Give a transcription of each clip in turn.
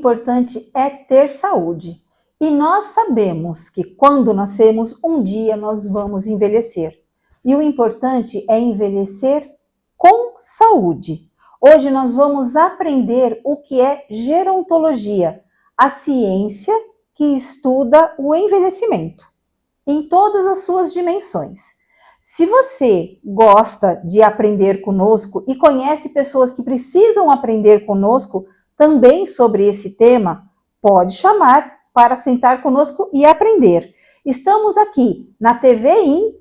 importante é ter saúde. E nós sabemos que quando nascemos, um dia nós vamos envelhecer. E o importante é envelhecer com saúde. Hoje nós vamos aprender o que é gerontologia, a ciência que estuda o envelhecimento em todas as suas dimensões. Se você gosta de aprender conosco e conhece pessoas que precisam aprender conosco também sobre esse tema, pode chamar para sentar conosco e aprender. Estamos aqui na tvim.tv.br.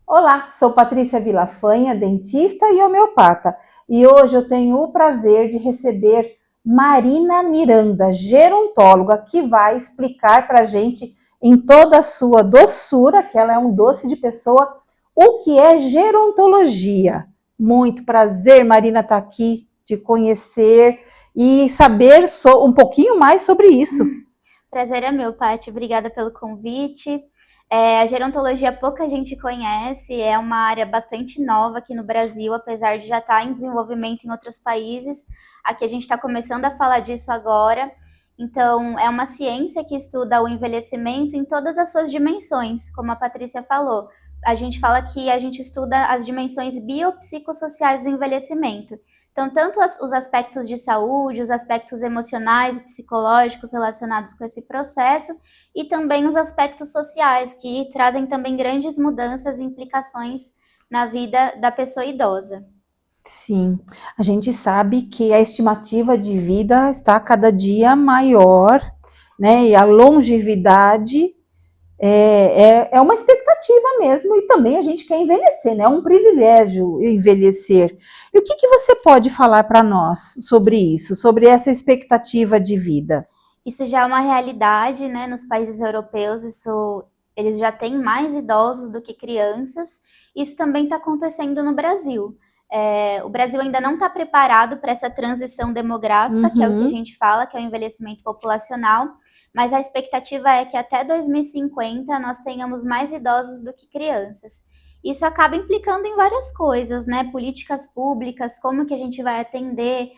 Olá, sou Patrícia Vilafanha, dentista e homeopata, e hoje eu tenho o prazer de receber Marina Miranda, gerontóloga, que vai explicar para a gente, em toda a sua doçura, que ela é um doce de pessoa, o que é gerontologia. Muito prazer, Marina, estar aqui, te conhecer e saber um pouquinho mais sobre isso. Prazer é meu, Paty. Obrigada pelo convite. A gerontologia pouca gente conhece, é uma área bastante nova aqui no Brasil, apesar de já estar em desenvolvimento em outros países. Aqui a gente está começando a falar disso agora. Então, é uma ciência que estuda o envelhecimento em todas as suas dimensões, como a Patrícia falou. A gente fala que a gente estuda as dimensões biopsicossociais do envelhecimento. Então, tanto os aspectos de saúde, os aspectos emocionais e psicológicos relacionados com esse processo, e também os aspectos sociais, que trazem também grandes mudanças e implicações na vida da pessoa idosa. Sim, a gente sabe que a estimativa de vida está cada dia maior, né? E a longevidade é uma expectativa mesmo, e também a gente quer envelhecer, né? É um privilégio envelhecer. E o que você pode falar para nós sobre isso, sobre essa expectativa de vida? Isso já é uma realidade, né? Nos países europeus, eles já têm mais idosos do que crianças. Isso também está acontecendo no Brasil. O Brasil ainda não está preparado para essa transição demográfica, que é o que a gente fala, que é o envelhecimento populacional, mas a expectativa é que até 2050 nós tenhamos mais idosos do que crianças. Isso acaba implicando em várias coisas, né? Políticas públicas, como que a gente vai atender.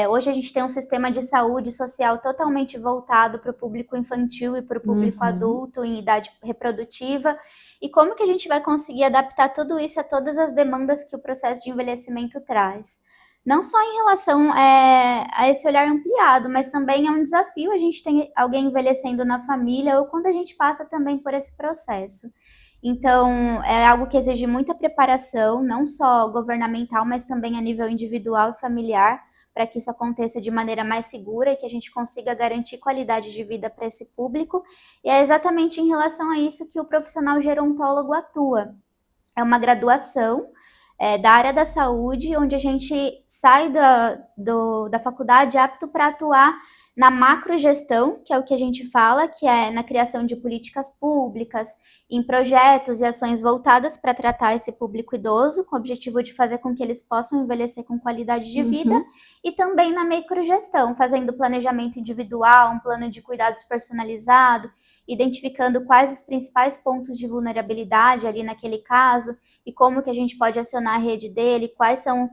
Hoje a gente tem um sistema de saúde social totalmente voltado para o público infantil e para o público adulto em idade reprodutiva. E como que a gente vai conseguir adaptar tudo isso a todas as demandas que o processo de envelhecimento traz? Não só em relação a esse olhar ampliado, mas também é um desafio a gente ter alguém envelhecendo na família ou quando a gente passa também por esse processo. Então, é algo que exige muita preparação, não só governamental, mas também a nível individual e familiar, para que isso aconteça de maneira mais segura e que a gente consiga garantir qualidade de vida para esse público. E é exatamente em relação a isso que o profissional gerontólogo atua. É uma graduação da área da saúde, onde a gente sai da faculdade apto para atuar na macrogestão, que é o que a gente fala, que é na criação de políticas públicas, em projetos e ações voltadas para tratar esse público idoso, com o objetivo de fazer com que eles possam envelhecer com qualidade de vida, e também na microgestão, fazendo planejamento individual, um plano de cuidados personalizado, identificando quais os principais pontos de vulnerabilidade ali naquele caso, e como que a gente pode acionar a rede dele, quais são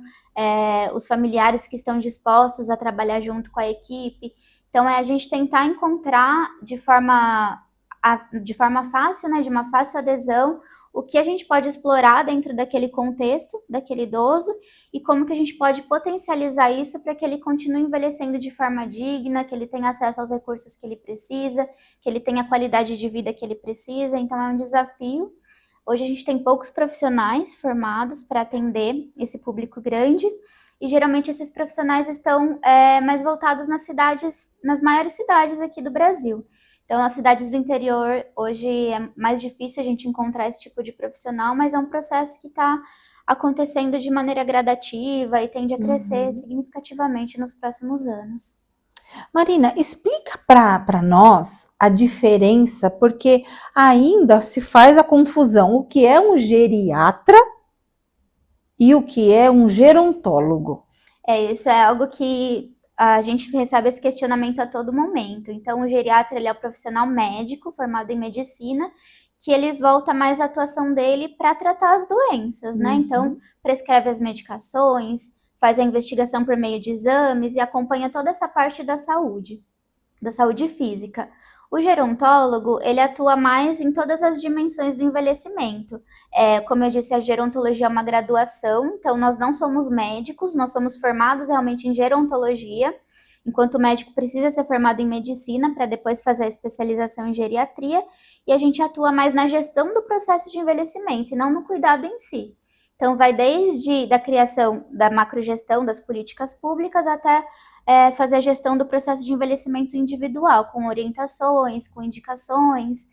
os familiares que estão dispostos a trabalhar junto com a equipe. Então, a gente tentar encontrar de forma fácil, né, de uma fácil adesão, o que a gente pode explorar dentro daquele contexto, daquele idoso, e como que a gente pode potencializar isso para que ele continue envelhecendo de forma digna, que ele tenha acesso aos recursos que ele precisa, que ele tenha a qualidade de vida que ele precisa. Então, é um desafio. Hoje a gente tem poucos profissionais formados para atender esse público grande, e geralmente esses profissionais estão mais voltados nas maiores cidades aqui do Brasil. Então, as cidades do interior, hoje é mais difícil a gente encontrar esse tipo de profissional, mas é um processo que está acontecendo de maneira gradativa e tende a crescer significativamente nos próximos anos. Marina, explica para nós a diferença, porque ainda se faz a confusão, o que é um geriatra e o que é um gerontólogo. Isso é algo que a gente recebe esse questionamento a todo momento. Então, o geriatra, ele é o profissional médico formado em medicina, que ele volta mais a atuação dele para tratar as doenças, né? Então, prescreve as medicações, faz a investigação por meio de exames e acompanha toda essa parte da saúde física. O gerontólogo, ele atua mais em todas as dimensões do envelhecimento. Como eu disse, a gerontologia é uma graduação, então nós não somos médicos, nós somos formados realmente em gerontologia, enquanto o médico precisa ser formado em medicina para depois fazer a especialização em geriatria, e a gente atua mais na gestão do processo de envelhecimento e não no cuidado em si. Então, vai desde da criação da macrogestão das políticas públicas até fazer a gestão do processo de envelhecimento individual, com orientações, com indicações,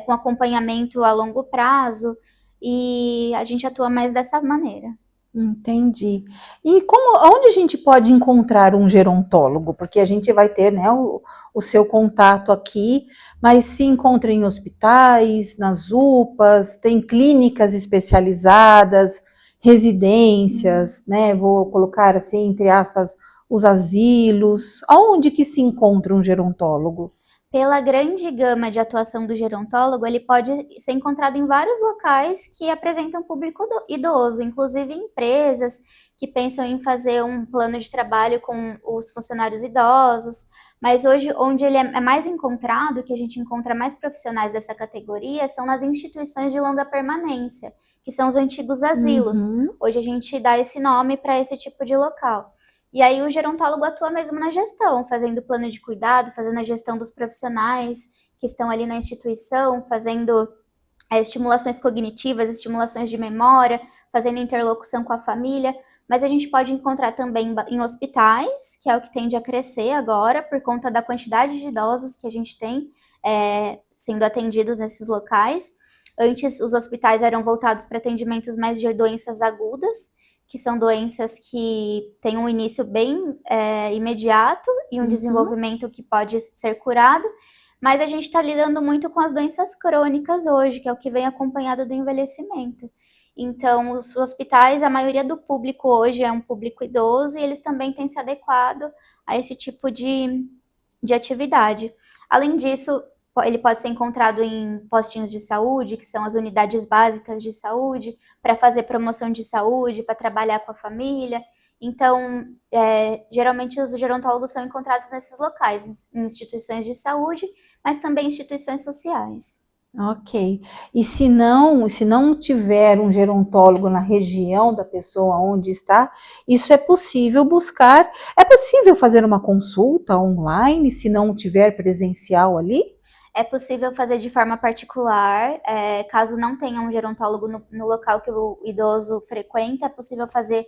com acompanhamento a longo prazo, e a gente atua mais dessa maneira. Entendi. E onde a gente pode encontrar um gerontólogo? Porque a gente vai ter, né, o seu contato aqui, mas se encontra em hospitais, nas UPAs, tem clínicas especializadas, residências, né? Vou colocar assim, entre aspas, os asilos. Aonde que se encontra um gerontólogo? Pela grande gama de atuação do gerontólogo, ele pode ser encontrado em vários locais que apresentam público idoso, inclusive empresas que pensam em fazer um plano de trabalho com os funcionários idosos. Mas hoje, onde ele é mais encontrado, que a gente encontra mais profissionais dessa categoria, são nas instituições de longa permanência, que são os antigos asilos. Hoje a gente dá esse nome para esse tipo de local. E aí o gerontólogo atua mesmo na gestão, fazendo plano de cuidado, fazendo a gestão dos profissionais que estão ali na instituição, fazendo estimulações cognitivas, estimulações de memória, fazendo interlocução com a família. Mas a gente pode encontrar também em hospitais, que é o que tende a crescer agora, por conta da quantidade de idosos que a gente tem sendo atendidos nesses locais. Antes, os hospitais eram voltados para atendimentos mais de doenças agudas, que são doenças que têm um início bem imediato e um desenvolvimento que pode ser curado, mas a gente está lidando muito com as doenças crônicas hoje, que é o que vem acompanhado do envelhecimento. Então, os hospitais, a maioria do público hoje é um público idoso e eles também têm se adequado a esse tipo de atividade. Além disso, ele pode ser encontrado em postinhos de saúde, que são as unidades básicas de saúde, para fazer promoção de saúde, para trabalhar com a família. Então, geralmente os gerontólogos são encontrados nesses locais, em instituições de saúde, mas também instituições sociais. Ok. E se não tiver um gerontólogo na região da pessoa onde está, isso é possível buscar. É possível fazer uma consulta online se não tiver presencial ali? É possível fazer de forma particular, caso não tenha um gerontólogo no local que o idoso frequenta, é possível fazer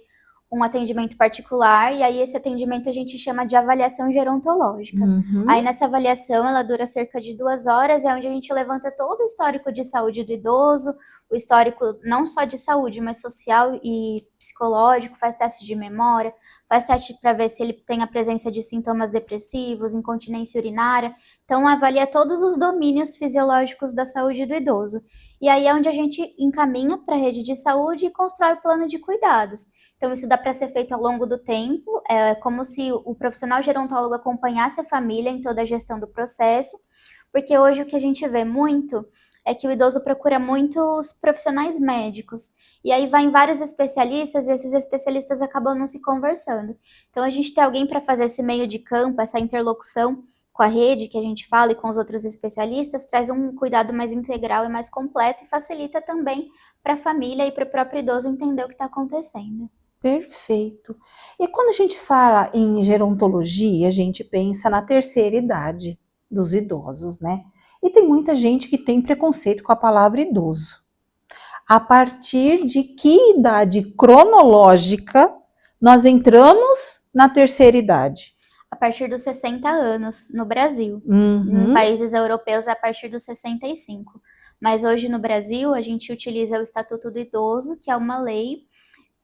um atendimento particular, e aí esse atendimento a gente chama de avaliação gerontológica. Aí nessa avaliação, ela dura cerca de 2 horas, é onde a gente levanta todo o histórico de saúde do idoso, o histórico não só de saúde, mas social e psicológico, faz teste de memória, faz teste para ver se ele tem a presença de sintomas depressivos, incontinência urinária. Então, avalia todos os domínios fisiológicos da saúde do idoso. E aí é onde a gente encaminha para a rede de saúde e constrói o plano de cuidados. Então, isso dá para ser feito ao longo do tempo, é como se o profissional gerontólogo acompanhasse a família em toda a gestão do processo, porque hoje o que a gente vê muito é que o idoso procura muitos profissionais médicos, e aí vai em vários especialistas, e esses especialistas acabam não se conversando. Então, a gente tem alguém para fazer esse meio de campo, essa interlocução com a rede que a gente fala e com os outros especialistas, traz um cuidado mais integral e mais completo, e facilita também para a família e para o próprio idoso entender o que está acontecendo. Perfeito. E quando a gente fala em gerontologia, a gente pensa na terceira idade dos idosos, né? E tem muita gente que tem preconceito com a palavra idoso. A partir de que idade cronológica nós entramos na terceira idade? A partir dos 60 anos no Brasil. Em países europeus é a partir dos 65. Mas hoje no Brasil a gente utiliza o Estatuto do Idoso, que é uma lei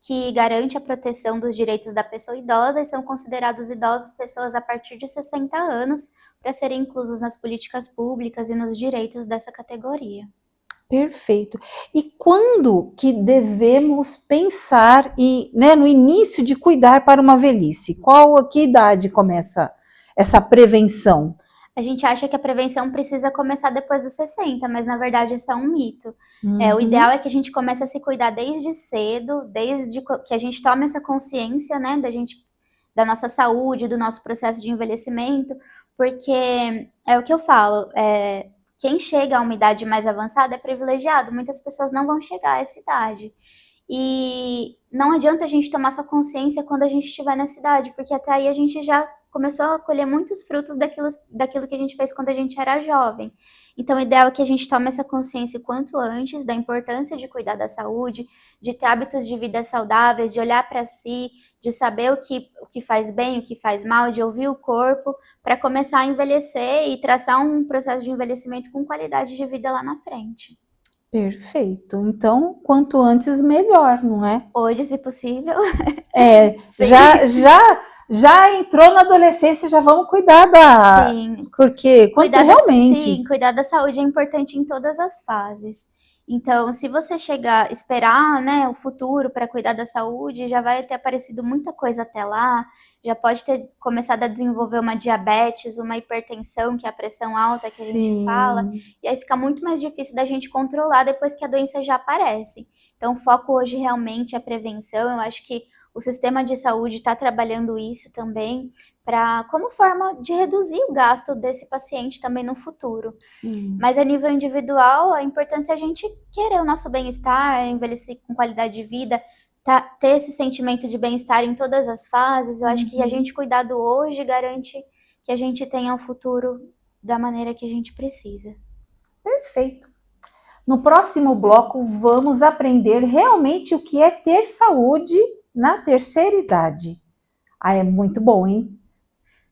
que garante a proteção dos direitos da pessoa idosa, e são considerados idosos pessoas a partir de 60 anos para serem inclusos nas políticas públicas e nos direitos dessa categoria. Perfeito. E quando que devemos pensar no início de cuidar para uma velhice? Que idade começa essa prevenção? A gente acha que a prevenção precisa começar depois dos 60, mas na verdade isso é um mito. O Uhum. ideal é que a gente comece a se cuidar desde cedo, desde que a gente tome essa consciência, né, da nossa saúde, do nosso processo de envelhecimento, porque é o que eu falo, quem chega a uma idade mais avançada é privilegiado, muitas pessoas não vão chegar a essa idade. E não adianta a gente tomar essa consciência quando a gente estiver nessa idade, porque até aí a gente já começou a colher muitos frutos daquilo que a gente fez quando a gente era jovem. Então, o ideal é que a gente tome essa consciência o quanto antes da importância de cuidar da saúde, de ter hábitos de vida saudáveis, de olhar para si, de saber o que faz bem, o que faz mal, de ouvir o corpo, para começar a envelhecer e traçar um processo de envelhecimento com qualidade de vida lá na frente. Perfeito. Então, quanto antes, melhor, não é? Hoje, se possível. Sim. Já entrou na adolescência, já vamos cuidar Sim. Porque realmente... Cuidar da saúde é importante em todas as fases. Então, se você esperar, né, o futuro para cuidar da saúde, já vai ter aparecido muita coisa até lá, já pode ter começado a desenvolver uma diabetes, uma hipertensão, que é a pressão alta que a gente fala, e aí fica muito mais difícil da gente controlar depois que a doença já aparece. Então, o foco hoje realmente é a prevenção. Eu acho que o sistema de saúde está trabalhando isso também como forma de reduzir o gasto desse paciente também no futuro. Sim. Mas a nível individual, a importância é a gente querer o nosso bem-estar, envelhecer com qualidade de vida, ter esse sentimento de bem-estar em todas as fases. Eu acho que a gente cuidar do hoje garante que a gente tenha um futuro da maneira que a gente precisa. Perfeito. No próximo bloco, vamos aprender realmente o que é ter saúde na terceira idade. É muito bom, hein?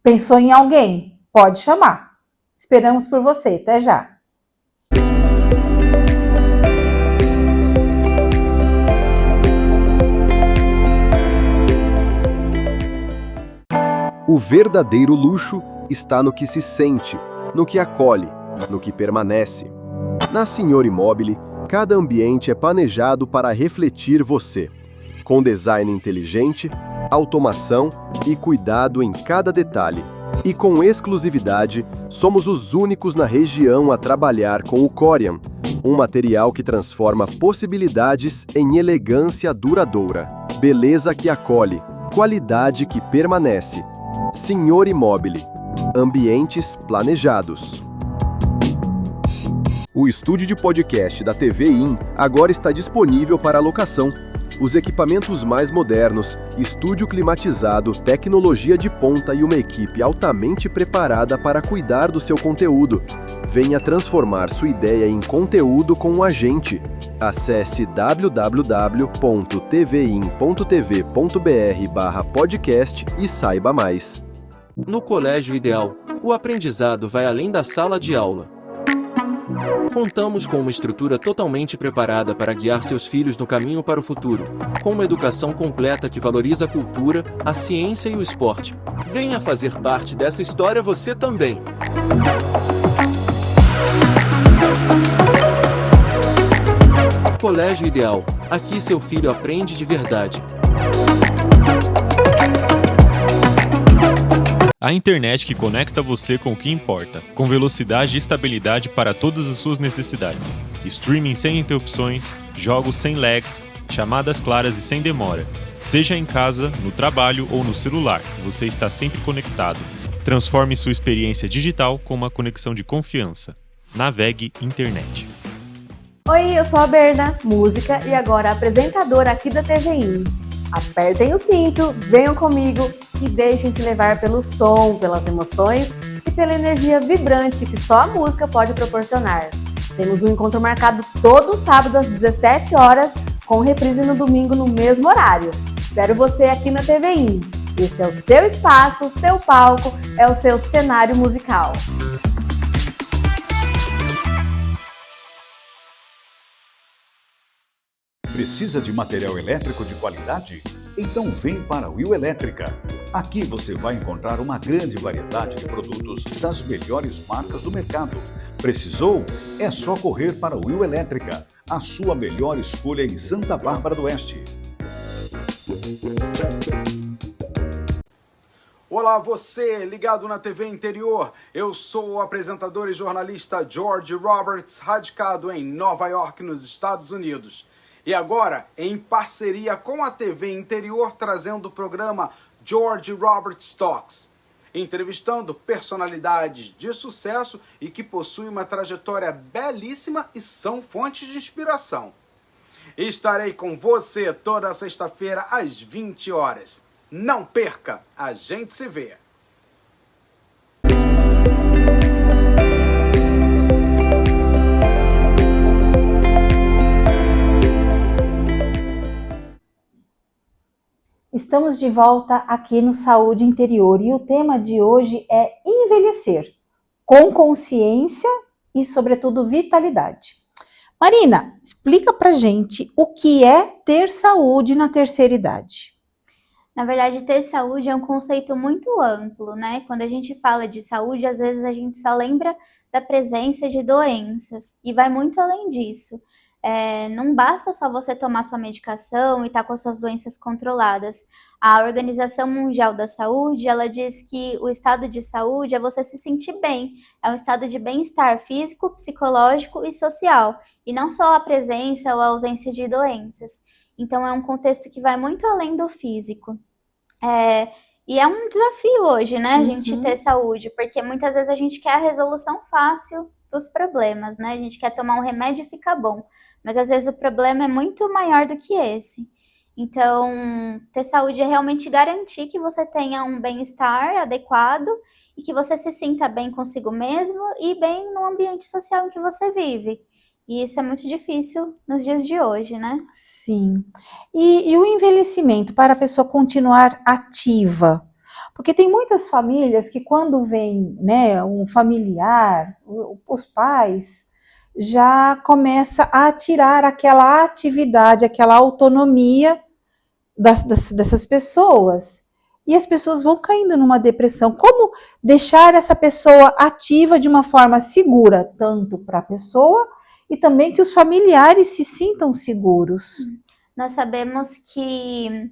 Pensou em alguém? Pode chamar. Esperamos por você. Até já. O verdadeiro luxo está no que se sente, no que acolhe, no que permanece. Na Senhor Imóvel, cada ambiente é planejado para refletir você, com design inteligente, automação e cuidado em cada detalhe. E com exclusividade, somos os únicos na região a trabalhar com o Corian, um material que transforma possibilidades em elegância duradoura. Beleza que acolhe, qualidade que permanece. Senhor Imóvel, ambientes planejados. O estúdio de podcast da TV IN agora está disponível para locação. Os equipamentos mais modernos, estúdio climatizado, tecnologia de ponta e uma equipe altamente preparada para cuidar do seu conteúdo. Venha transformar sua ideia em conteúdo com a gente. Acesse www.tvin.tv.br/podcast e saiba mais. No Colégio Ideal, o aprendizado vai além da sala de aula. Contamos com uma estrutura totalmente preparada para guiar seus filhos no caminho para o futuro, com uma educação completa que valoriza a cultura, a ciência e o esporte. Venha fazer parte dessa história você também! Colégio Ideal, aqui seu filho aprende de verdade. A internet que conecta você com o que importa, com velocidade e estabilidade para todas as suas necessidades. Streaming sem interrupções, jogos sem lags, chamadas claras e sem demora. Seja em casa, no trabalho ou no celular, você está sempre conectado. Transforme sua experiência digital com uma conexão de confiança. Navegue Internet. Oi, eu sou a Berna, música e agora apresentadora aqui da TVI. Apertem o cinto, venham comigo e deixem-se levar pelo som, pelas emoções e pela energia vibrante que só a música pode proporcionar. Temos um encontro marcado todo sábado às 17 horas, com reprise no domingo no mesmo horário. Espero você aqui na TVI. Este é o seu espaço, o seu palco, é o seu cenário musical. Precisa de material elétrico de qualidade? Então vem para a Will Elétrica. Aqui você vai encontrar uma grande variedade de produtos das melhores marcas do mercado. Precisou? É só correr para a Will Elétrica, a sua melhor escolha em Santa Bárbara do Oeste. Olá, você ligado na TV Interior. Eu sou o apresentador e jornalista George Roberts, radicado em Nova York, nos Estados Unidos. E agora, em parceria com a TV Interior, trazendo o programa George Roberts Talks, entrevistando personalidades de sucesso e que possuem uma trajetória belíssima e são fontes de inspiração. Estarei com você toda sexta-feira às 20 horas. Não perca, a gente se vê. Estamos de volta aqui no Saúde Interior e o tema de hoje é envelhecer com consciência e, sobretudo, vitalidade. Marina, explica pra gente o que é ter saúde na terceira idade. Na verdade, ter saúde é um conceito muito amplo, né? Quando a gente fala de saúde, às vezes a gente só lembra da presença de doenças e vai muito além disso. Não basta só você tomar sua medicação e estar com as suas doenças controladas. A Organização Mundial da Saúde, ela diz que o estado de saúde é você se sentir bem, é um estado de bem-estar físico, psicológico e social, e não só a presença ou a ausência de doenças. Então, é um contexto que vai muito além do físico. E é um desafio hoje, né, a gente ter saúde, porque muitas vezes a gente quer a resolução fácil dos problemas, né? A gente quer tomar um remédio e ficar bom, mas às vezes o problema é muito maior do que esse. Então, ter saúde é realmente garantir que você tenha um bem-estar adequado e que você se sinta bem consigo mesmo e bem no ambiente social em que você vive. E isso é muito difícil nos dias de hoje, né? Sim. E o envelhecimento para a pessoa continuar ativa? Porque tem muitas famílias que quando vem, né, um familiar, os pais já começa a tirar aquela atividade, aquela autonomia dessas pessoas. E as pessoas vão caindo numa depressão. Como deixar essa pessoa ativa de uma forma segura, tanto para a pessoa e também que os familiares se sintam seguros? Nós sabemos que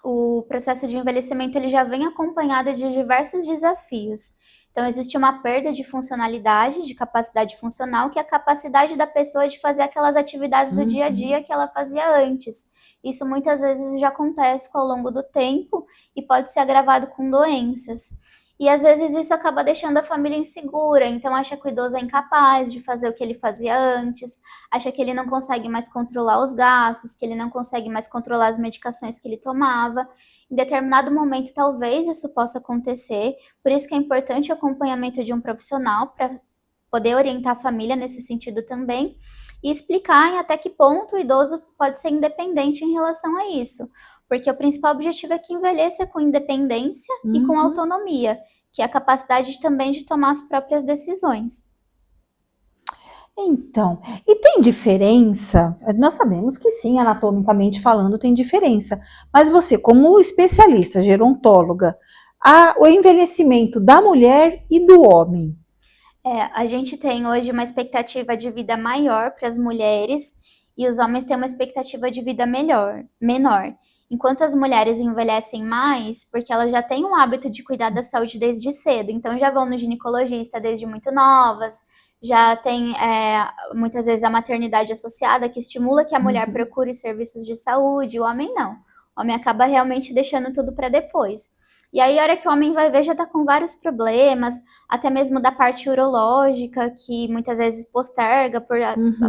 o processo de envelhecimento ele já vem acompanhado de diversos desafios. Então, existe uma perda de funcionalidade, de capacidade funcional, que é a capacidade da pessoa de fazer aquelas atividades do dia a dia que ela fazia antes. Isso muitas vezes já acontece ao longo do tempo e pode ser agravado com doenças. E às vezes isso acaba deixando a família insegura, então acha que o idoso é incapaz de fazer o que ele fazia antes, acha que ele não consegue mais controlar os gastos, que ele não consegue mais controlar as medicações que ele tomava. Em determinado momento, talvez isso possa acontecer, por isso que é importante o acompanhamento de um profissional para poder orientar a família nesse sentido também e explicar em até que ponto o idoso pode ser independente em relação a isso. Porque o principal objetivo é que envelheça com independência e com autonomia, que é a capacidade também de tomar as próprias decisões. Então, e tem diferença? Nós sabemos que sim, anatomicamente falando, tem diferença. Mas você, como especialista, gerontóloga, o envelhecimento da mulher e do homem? A gente tem hoje uma expectativa de vida maior para as mulheres e os homens têm uma expectativa de vida menor. Enquanto as mulheres envelhecem mais, porque elas já têm um hábito de cuidar da saúde desde cedo, então já vão no ginecologista desde muito novas, já tem muitas vezes a maternidade associada, que estimula que a mulher procure serviços de saúde, o homem não. O homem acaba realmente deixando tudo para depois. E aí, a hora que o homem vai ver, já está com vários problemas, até mesmo da parte urológica, que muitas vezes posterga, por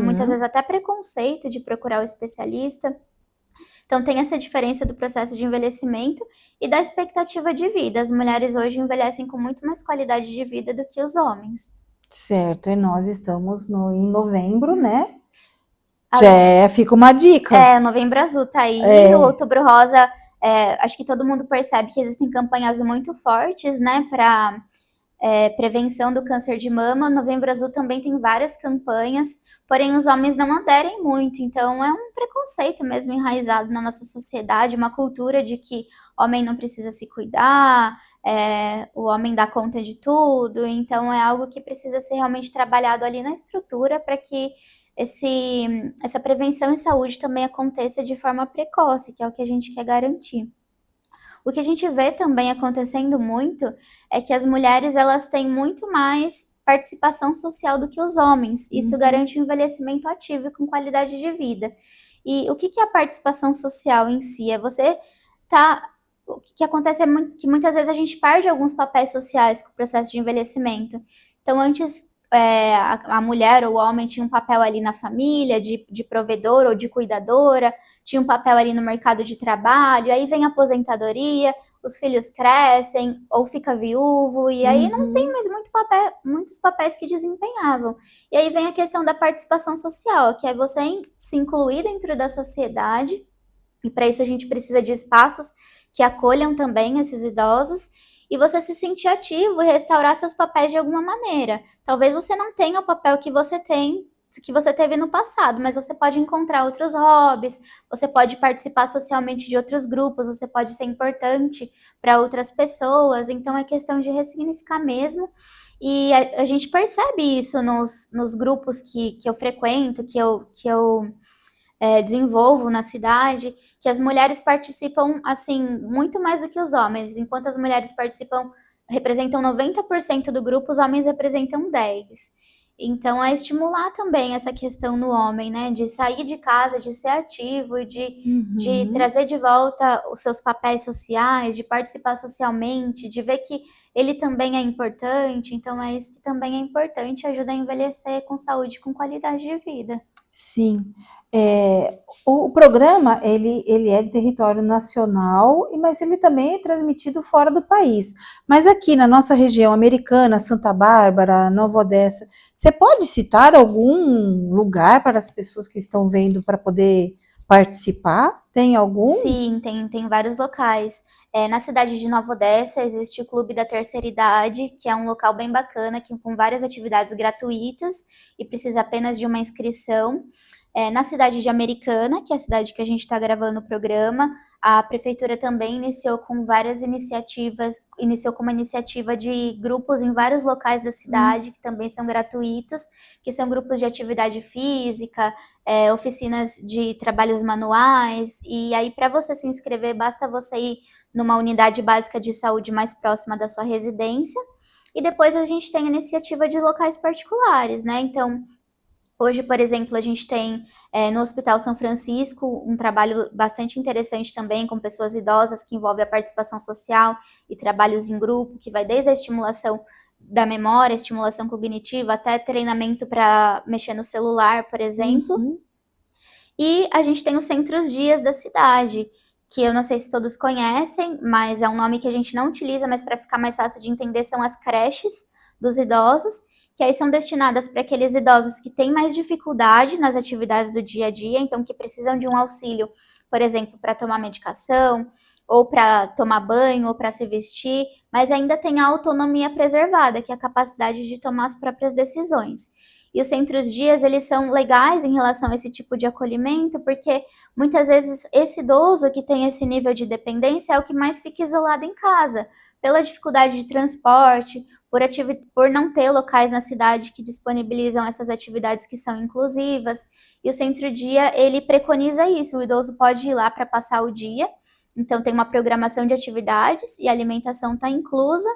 muitas vezes até preconceito de procurar o especialista. Então, tem essa diferença do processo de envelhecimento e da expectativa de vida. As mulheres hoje envelhecem com muito mais qualidade de vida do que os homens. Certo, e nós estamos em novembro, né? Já fica uma dica. O Novembro Azul tá aí, o Outubro Rosa, acho que todo mundo percebe que existem campanhas muito fortes, né, para prevenção do câncer de mama. O Novembro Azul também tem várias campanhas, porém os homens não aderem muito, então é um preconceito mesmo enraizado na nossa sociedade, uma cultura de que homem não precisa se cuidar, o homem dá conta de tudo, então é algo que precisa ser realmente trabalhado ali na estrutura para que essa prevenção em saúde também aconteça de forma precoce, que é o que a gente quer garantir. O que a gente vê também acontecendo muito é que as mulheres elas têm muito mais participação social do que os homens. Isso garante um envelhecimento ativo e com qualidade de vida. E o que é a participação social em si? O que acontece é que muitas vezes a gente perde alguns papéis sociais com o processo de envelhecimento. Então, antes a mulher ou o homem tinha um papel ali na família, de provedor ou de cuidadora, tinha um papel ali no mercado de trabalho, aí vem a aposentadoria, os filhos crescem, ou fica viúvo, e aí não tem mais muitos papéis que desempenhavam. E aí vem a questão da participação social, que é você se incluir dentro da sociedade, e para isso a gente precisa de espaços que acolham também esses idosos, e você se sentir ativo e restaurar seus papéis de alguma maneira. Talvez você não tenha o papel que você teve no passado, mas você pode encontrar outros hobbies, você pode participar socialmente de outros grupos, você pode ser importante para outras pessoas, então é questão de ressignificar mesmo. E a gente percebe isso nos grupos que eu frequento, que eu desenvolvo na cidade, que as mulheres participam, assim, muito mais do que os homens. Enquanto as mulheres representam 90% do grupo, os homens representam 10%. Então, é estimular também essa questão no homem, né? De sair de casa, de ser ativo, de trazer de volta os seus papéis sociais, de participar socialmente, de ver que ele também é importante. Então, é isso que também é importante, ajuda a envelhecer com saúde e com qualidade de vida. Sim, o programa ele é de território nacional, mas ele também é transmitido fora do país. Mas aqui na nossa região americana, Santa Bárbara, Nova Odessa, você pode citar algum lugar para as pessoas que estão vendo para poder participar? Tem algum? Sim, tem vários locais. Na cidade de Nova Odessa existe o Clube da Terceira Idade, que é um local bem bacana, com várias atividades gratuitas e precisa apenas de uma inscrição. Na cidade de Americana, que é a cidade que a gente está gravando o programa, a prefeitura também iniciou com uma iniciativa de grupos em vários locais da cidade, que também são gratuitos, que são grupos de atividade física, oficinas de trabalhos manuais, e aí para você se inscrever, basta você ir numa unidade básica de saúde mais próxima da sua residência, e depois a gente tem a iniciativa de locais particulares, né? Então, hoje, por exemplo, a gente tem no Hospital São Francisco um trabalho bastante interessante também com pessoas idosas que envolve a participação social e trabalhos em grupo, que vai desde a estimulação da memória, estimulação cognitiva, até treinamento para mexer no celular, por exemplo. E a gente tem os centros dias da cidade, que eu não sei se todos conhecem, mas é um nome que a gente não utiliza, mas para ficar mais fácil de entender, são as creches dos idosos, que aí são destinadas para aqueles idosos que têm mais dificuldade nas atividades do dia a dia, então que precisam de um auxílio, por exemplo, para tomar medicação, ou para tomar banho, ou para se vestir, mas ainda tem a autonomia preservada, que é a capacidade de tomar as próprias decisões. E os centros-dias, eles são legais em relação a esse tipo de acolhimento, porque muitas vezes esse idoso que tem esse nível de dependência é o que mais fica isolado em casa, pela dificuldade de transporte, por não ter locais na cidade que disponibilizam essas atividades que são inclusivas. E o centro-dia, ele preconiza isso, o idoso pode ir lá para passar o dia, então tem uma programação de atividades e a alimentação está inclusa,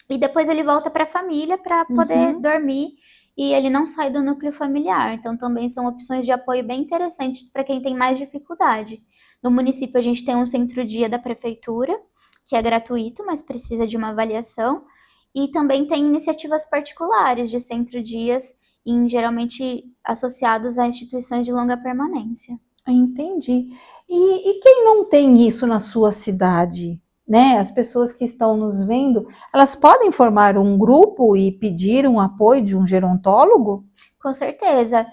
e depois ele volta para a família para poder dormir, e ele não sai do núcleo familiar. Então também são opções de apoio bem interessantes para quem tem mais dificuldade. No município a gente tem um centro-dia da prefeitura, que é gratuito, mas precisa de uma avaliação, e também tem iniciativas particulares de centro-dias, geralmente associados a instituições de longa permanência. Entendi. E quem não tem isso na sua cidade, né? As pessoas que estão nos vendo, elas podem formar um grupo e pedir um apoio de um gerontólogo? Com certeza.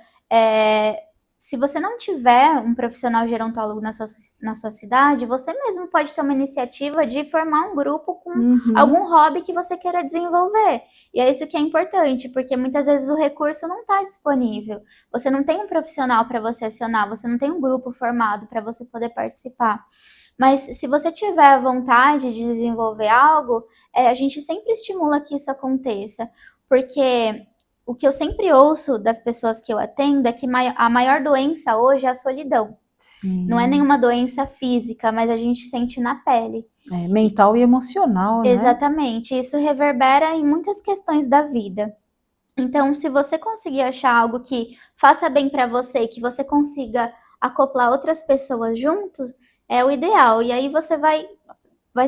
se você não tiver um profissional gerontólogo na sua cidade, você mesmo pode ter uma iniciativa de formar um grupo com algum hobby que você queira desenvolver. E é isso que é importante, porque muitas vezes o recurso não está disponível. Você não tem um profissional para você acionar, você não tem um grupo formado para você poder participar. Mas se você tiver a vontade de desenvolver algo, a gente sempre estimula que isso aconteça, porque o que eu sempre ouço das pessoas que eu atendo é que a maior doença hoje é a solidão. Sim. Não é nenhuma doença física, mas a gente sente na pele. Mental e emocional, né? Exatamente. Isso reverbera em muitas questões da vida. Então, se você conseguir achar algo que faça bem para você e que você consiga acoplar outras pessoas juntos, é o ideal. E aí você vai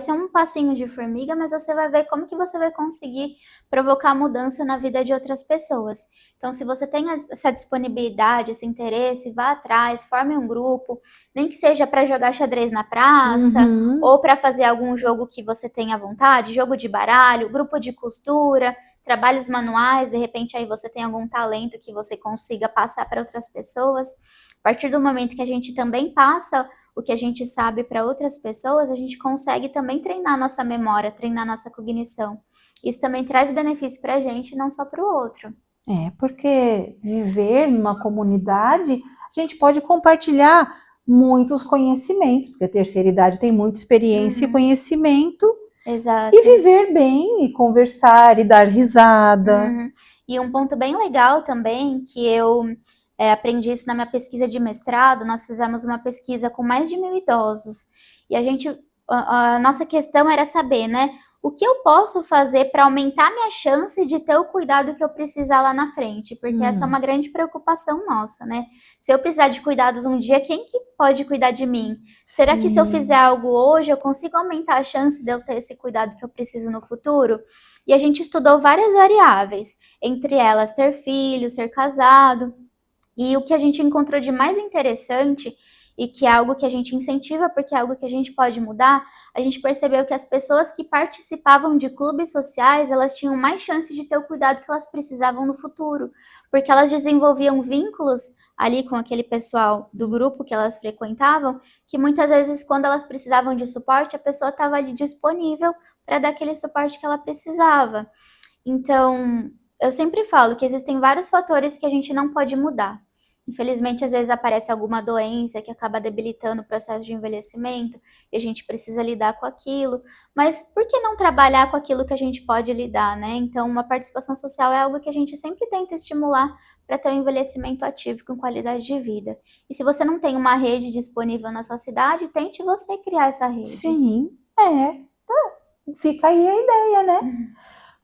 ser um passinho de formiga, mas você vai ver como que você vai conseguir provocar mudança na vida de outras pessoas. Então, se você tem essa disponibilidade, esse interesse, vá atrás, forme um grupo, nem que seja para jogar xadrez na praça, ou para fazer algum jogo que você tenha vontade, jogo de baralho, grupo de costura, trabalhos manuais, de repente aí você tem algum talento que você consiga passar para outras pessoas. A partir do momento que a gente também passa o que a gente sabe para outras pessoas, a gente consegue também treinar nossa memória, treinar nossa cognição. Isso também traz benefício para a gente, não só para o outro. Porque viver numa comunidade, a gente pode compartilhar muitos conhecimentos, porque a terceira idade tem muita experiência e conhecimento. Exato. E viver bem, e conversar, e dar risada. E um ponto bem legal também, que eu aprendi isso na minha pesquisa de mestrado, nós fizemos uma pesquisa com mais de 1.000 idosos, e a nossa questão era saber, né, o que eu posso fazer para aumentar minha chance de ter o cuidado que eu precisar lá na frente, porque essa é uma grande preocupação nossa, né, se eu precisar de cuidados um dia, quem que pode cuidar de mim? Será que se eu fizer algo hoje, eu consigo aumentar a chance de eu ter esse cuidado que eu preciso no futuro? E a gente estudou várias variáveis, entre elas ter filho, ser casado. E o que a gente encontrou de mais interessante, e que é algo que a gente incentiva, porque é algo que a gente pode mudar, a gente percebeu que as pessoas que participavam de clubes sociais, elas tinham mais chance de ter o cuidado que elas precisavam no futuro, porque elas desenvolviam vínculos ali com aquele pessoal do grupo que elas frequentavam, que muitas vezes, quando elas precisavam de suporte, a pessoa estava ali disponível para dar aquele suporte que ela precisava. Então, eu sempre falo que existem vários fatores que a gente não pode mudar. Infelizmente, às vezes aparece alguma doença que acaba debilitando o processo de envelhecimento e a gente precisa lidar com aquilo. Mas por que não trabalhar com aquilo que a gente pode lidar, né? Então, uma participação social é algo que a gente sempre tenta estimular para ter um envelhecimento ativo com qualidade de vida. E se você não tem uma rede disponível na sua cidade, tente você criar essa rede. Sim, fica aí a ideia, né?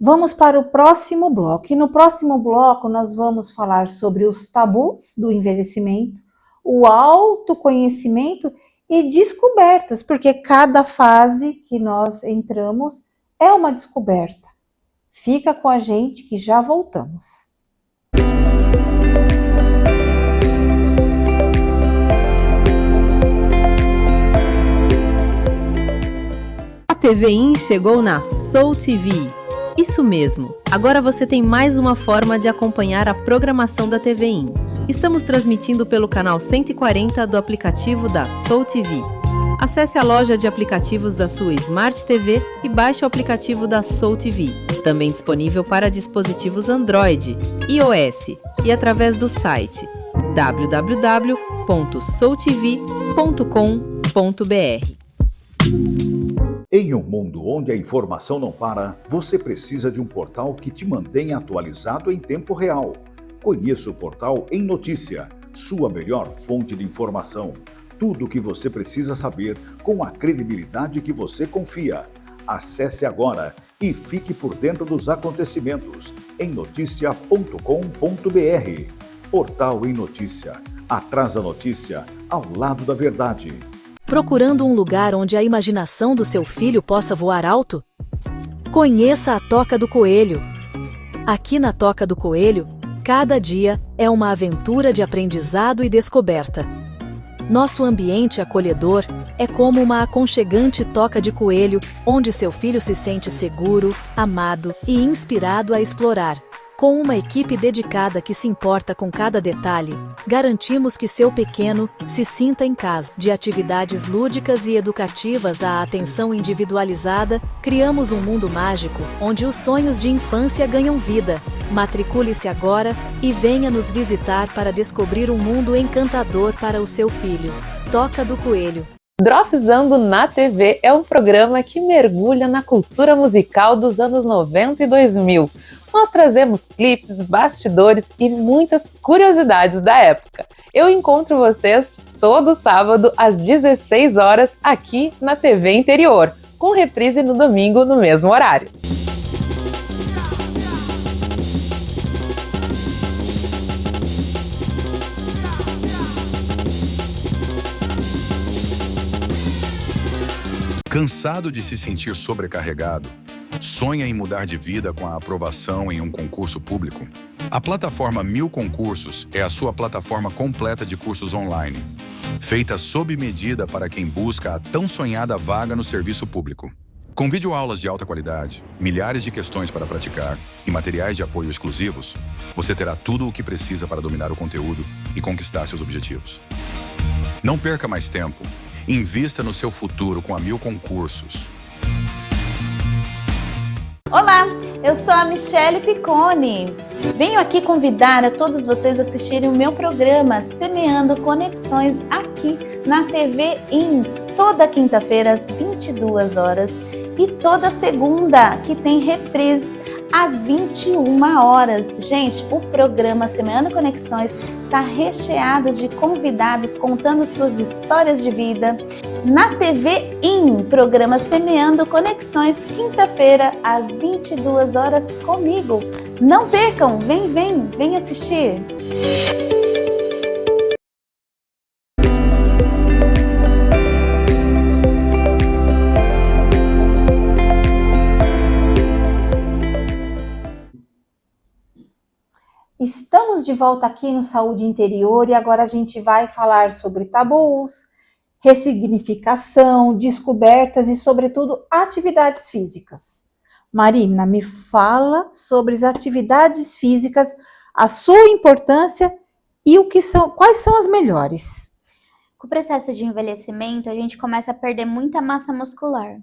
Vamos para o próximo bloco. E no próximo bloco nós vamos falar sobre os tabus do envelhecimento, o autoconhecimento e descobertas, porque cada fase que nós entramos é uma descoberta. Fica com a gente que já voltamos. A TVIN chegou na Soul TV. Isso mesmo, agora você tem mais uma forma de acompanhar a programação da TVIN. Estamos transmitindo pelo canal 140 do aplicativo da Soul TV. Acesse a loja de aplicativos da sua Smart TV e baixe o aplicativo da Soul TV, também disponível para dispositivos Android, iOS e através do site www.soultv.com.br. Em um mundo onde a informação não para, você precisa de um portal que te mantenha atualizado em tempo real. Conheça o portal Em Notícia, sua melhor fonte de informação. Tudo o que você precisa saber com a credibilidade que você confia. Acesse agora e fique por dentro dos acontecimentos em noticia.com.br. Portal Em Notícia. Atrás da notícia, ao lado da verdade. Procurando um lugar onde a imaginação do seu filho possa voar alto? Conheça a Toca do Coelho. Aqui na Toca do Coelho, cada dia é uma aventura de aprendizado e descoberta. Nosso ambiente acolhedor é como uma aconchegante toca de coelho, onde seu filho se sente seguro, amado e inspirado a explorar. Com uma equipe dedicada que se importa com cada detalhe, garantimos que seu pequeno se sinta em casa. De atividades lúdicas e educativas à atenção individualizada, criamos um mundo mágico onde os sonhos de infância ganham vida. Matricule-se agora e venha nos visitar para descobrir um mundo encantador para o seu filho. Toca do Coelho. Dropzando na TV é um programa que mergulha na cultura musical dos anos 90 e 2000. Nós trazemos clipes, bastidores e muitas curiosidades da época. Eu encontro vocês todo sábado às 16 horas aqui na TV Interior, com reprise no domingo no mesmo horário. Cansado de se sentir sobrecarregado? Sonha em mudar de vida com a aprovação em um concurso público? A plataforma 1000 Concursos é a sua plataforma completa de cursos online, feita sob medida para quem busca a tão sonhada vaga no serviço público. Com videoaulas de alta qualidade, milhares de questões para praticar e materiais de apoio exclusivos, você terá tudo o que precisa para dominar o conteúdo e conquistar seus objetivos. Não perca mais tempo. Invista no seu futuro com a 1000 Concursos. Olá, eu sou a Michele Piccone. Venho aqui convidar a todos vocês a assistirem o meu programa Semeando Conexões aqui na TV IN, toda quinta-feira às 22 horas e toda segunda, que tem reprise às 21 horas. Gente, o programa Semeando Conexões está recheado de convidados contando suas histórias de vida. Na TV IN, programa Semeando Conexões, quinta-feira às 22 horas comigo. Não percam, vem assistir. Estamos de volta aqui no Saúde Interior e agora a gente vai falar sobre tabus, ressignificação, descobertas e, sobretudo, atividades físicas. Marina, me fala sobre as atividades físicas, a sua importância e quais são as melhores. Com o processo de envelhecimento, a gente começa a perder muita massa muscular.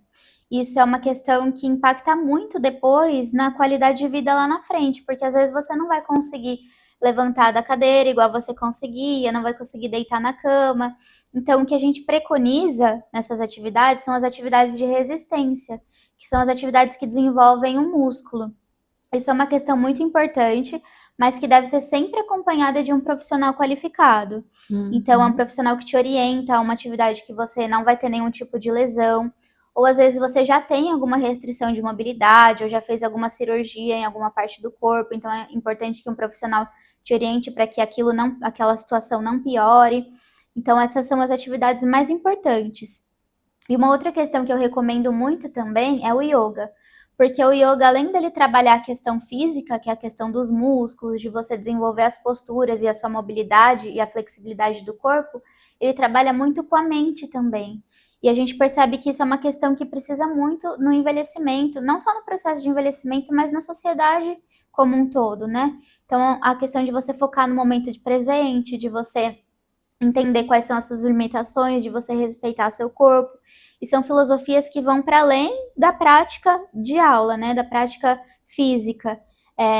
Isso é uma questão que impacta muito depois na qualidade de vida lá na frente, porque às vezes você não vai conseguir levantar da cadeira igual você conseguia, não vai conseguir deitar na cama. Então, o que a gente preconiza nessas atividades são as atividades de resistência, que são as atividades que desenvolvem o músculo. Isso é uma questão muito importante, mas que deve ser sempre acompanhada de um profissional qualificado. Então, é um profissional que te orienta a uma atividade que você não vai ter nenhum tipo de lesão, ou às vezes você já tem alguma restrição de mobilidade, ou já fez alguma cirurgia em alguma parte do corpo, então é importante que um profissional te oriente para que aquela situação não piore. Então, essas são as atividades mais importantes. E uma outra questão que eu recomendo muito também é o yoga, porque o yoga, além dele trabalhar a questão física, que é a questão dos músculos, de você desenvolver as posturas e a sua mobilidade e a flexibilidade do corpo, ele trabalha muito com a mente também. E a gente percebe que isso é uma questão que precisa muito no envelhecimento, não só no processo de envelhecimento, mas na sociedade como um todo, né? Então, a questão de você focar no momento de presente, de você entender quais são as suas limitações, de você respeitar seu corpo. E são filosofias que vão para além da prática de aula, né? Da prática física.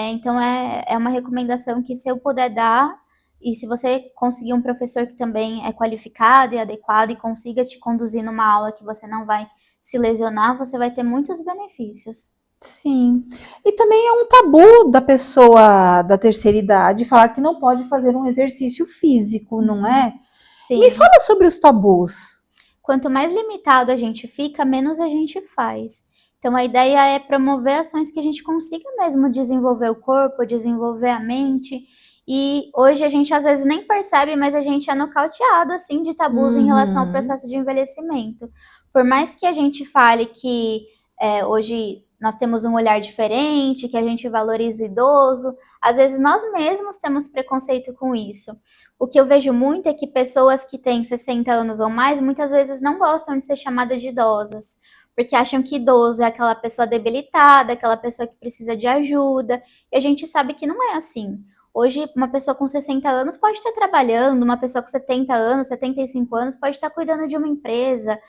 Então, é uma recomendação que, se eu puder dar, e se você conseguir um professor que também é qualificado e adequado e consiga te conduzir numa aula que você não vai se lesionar, você vai ter muitos benefícios. Sim. E também é um tabu da pessoa da terceira idade falar que não pode fazer um exercício físico, não é? Sim. Me fala sobre os tabus. Quanto mais limitado a gente fica, menos a gente faz. Então, a ideia é promover ações que a gente consiga mesmo desenvolver o corpo, desenvolver a mente. E hoje a gente às vezes nem percebe, mas a gente é nocauteado assim de tabus em relação ao processo de envelhecimento. Por mais que a gente fale que hoje nós temos um olhar diferente, que a gente valoriza o idoso, às vezes nós mesmos temos preconceito com isso. O que eu vejo muito é que pessoas que têm 60 anos ou mais, muitas vezes não gostam de ser chamadas de idosas, porque acham que idoso é aquela pessoa debilitada, aquela pessoa que precisa de ajuda, e a gente sabe que não é assim. Hoje, uma pessoa com 60 anos pode estar trabalhando, uma pessoa com 70 anos, 75 anos pode estar cuidando de uma empresa,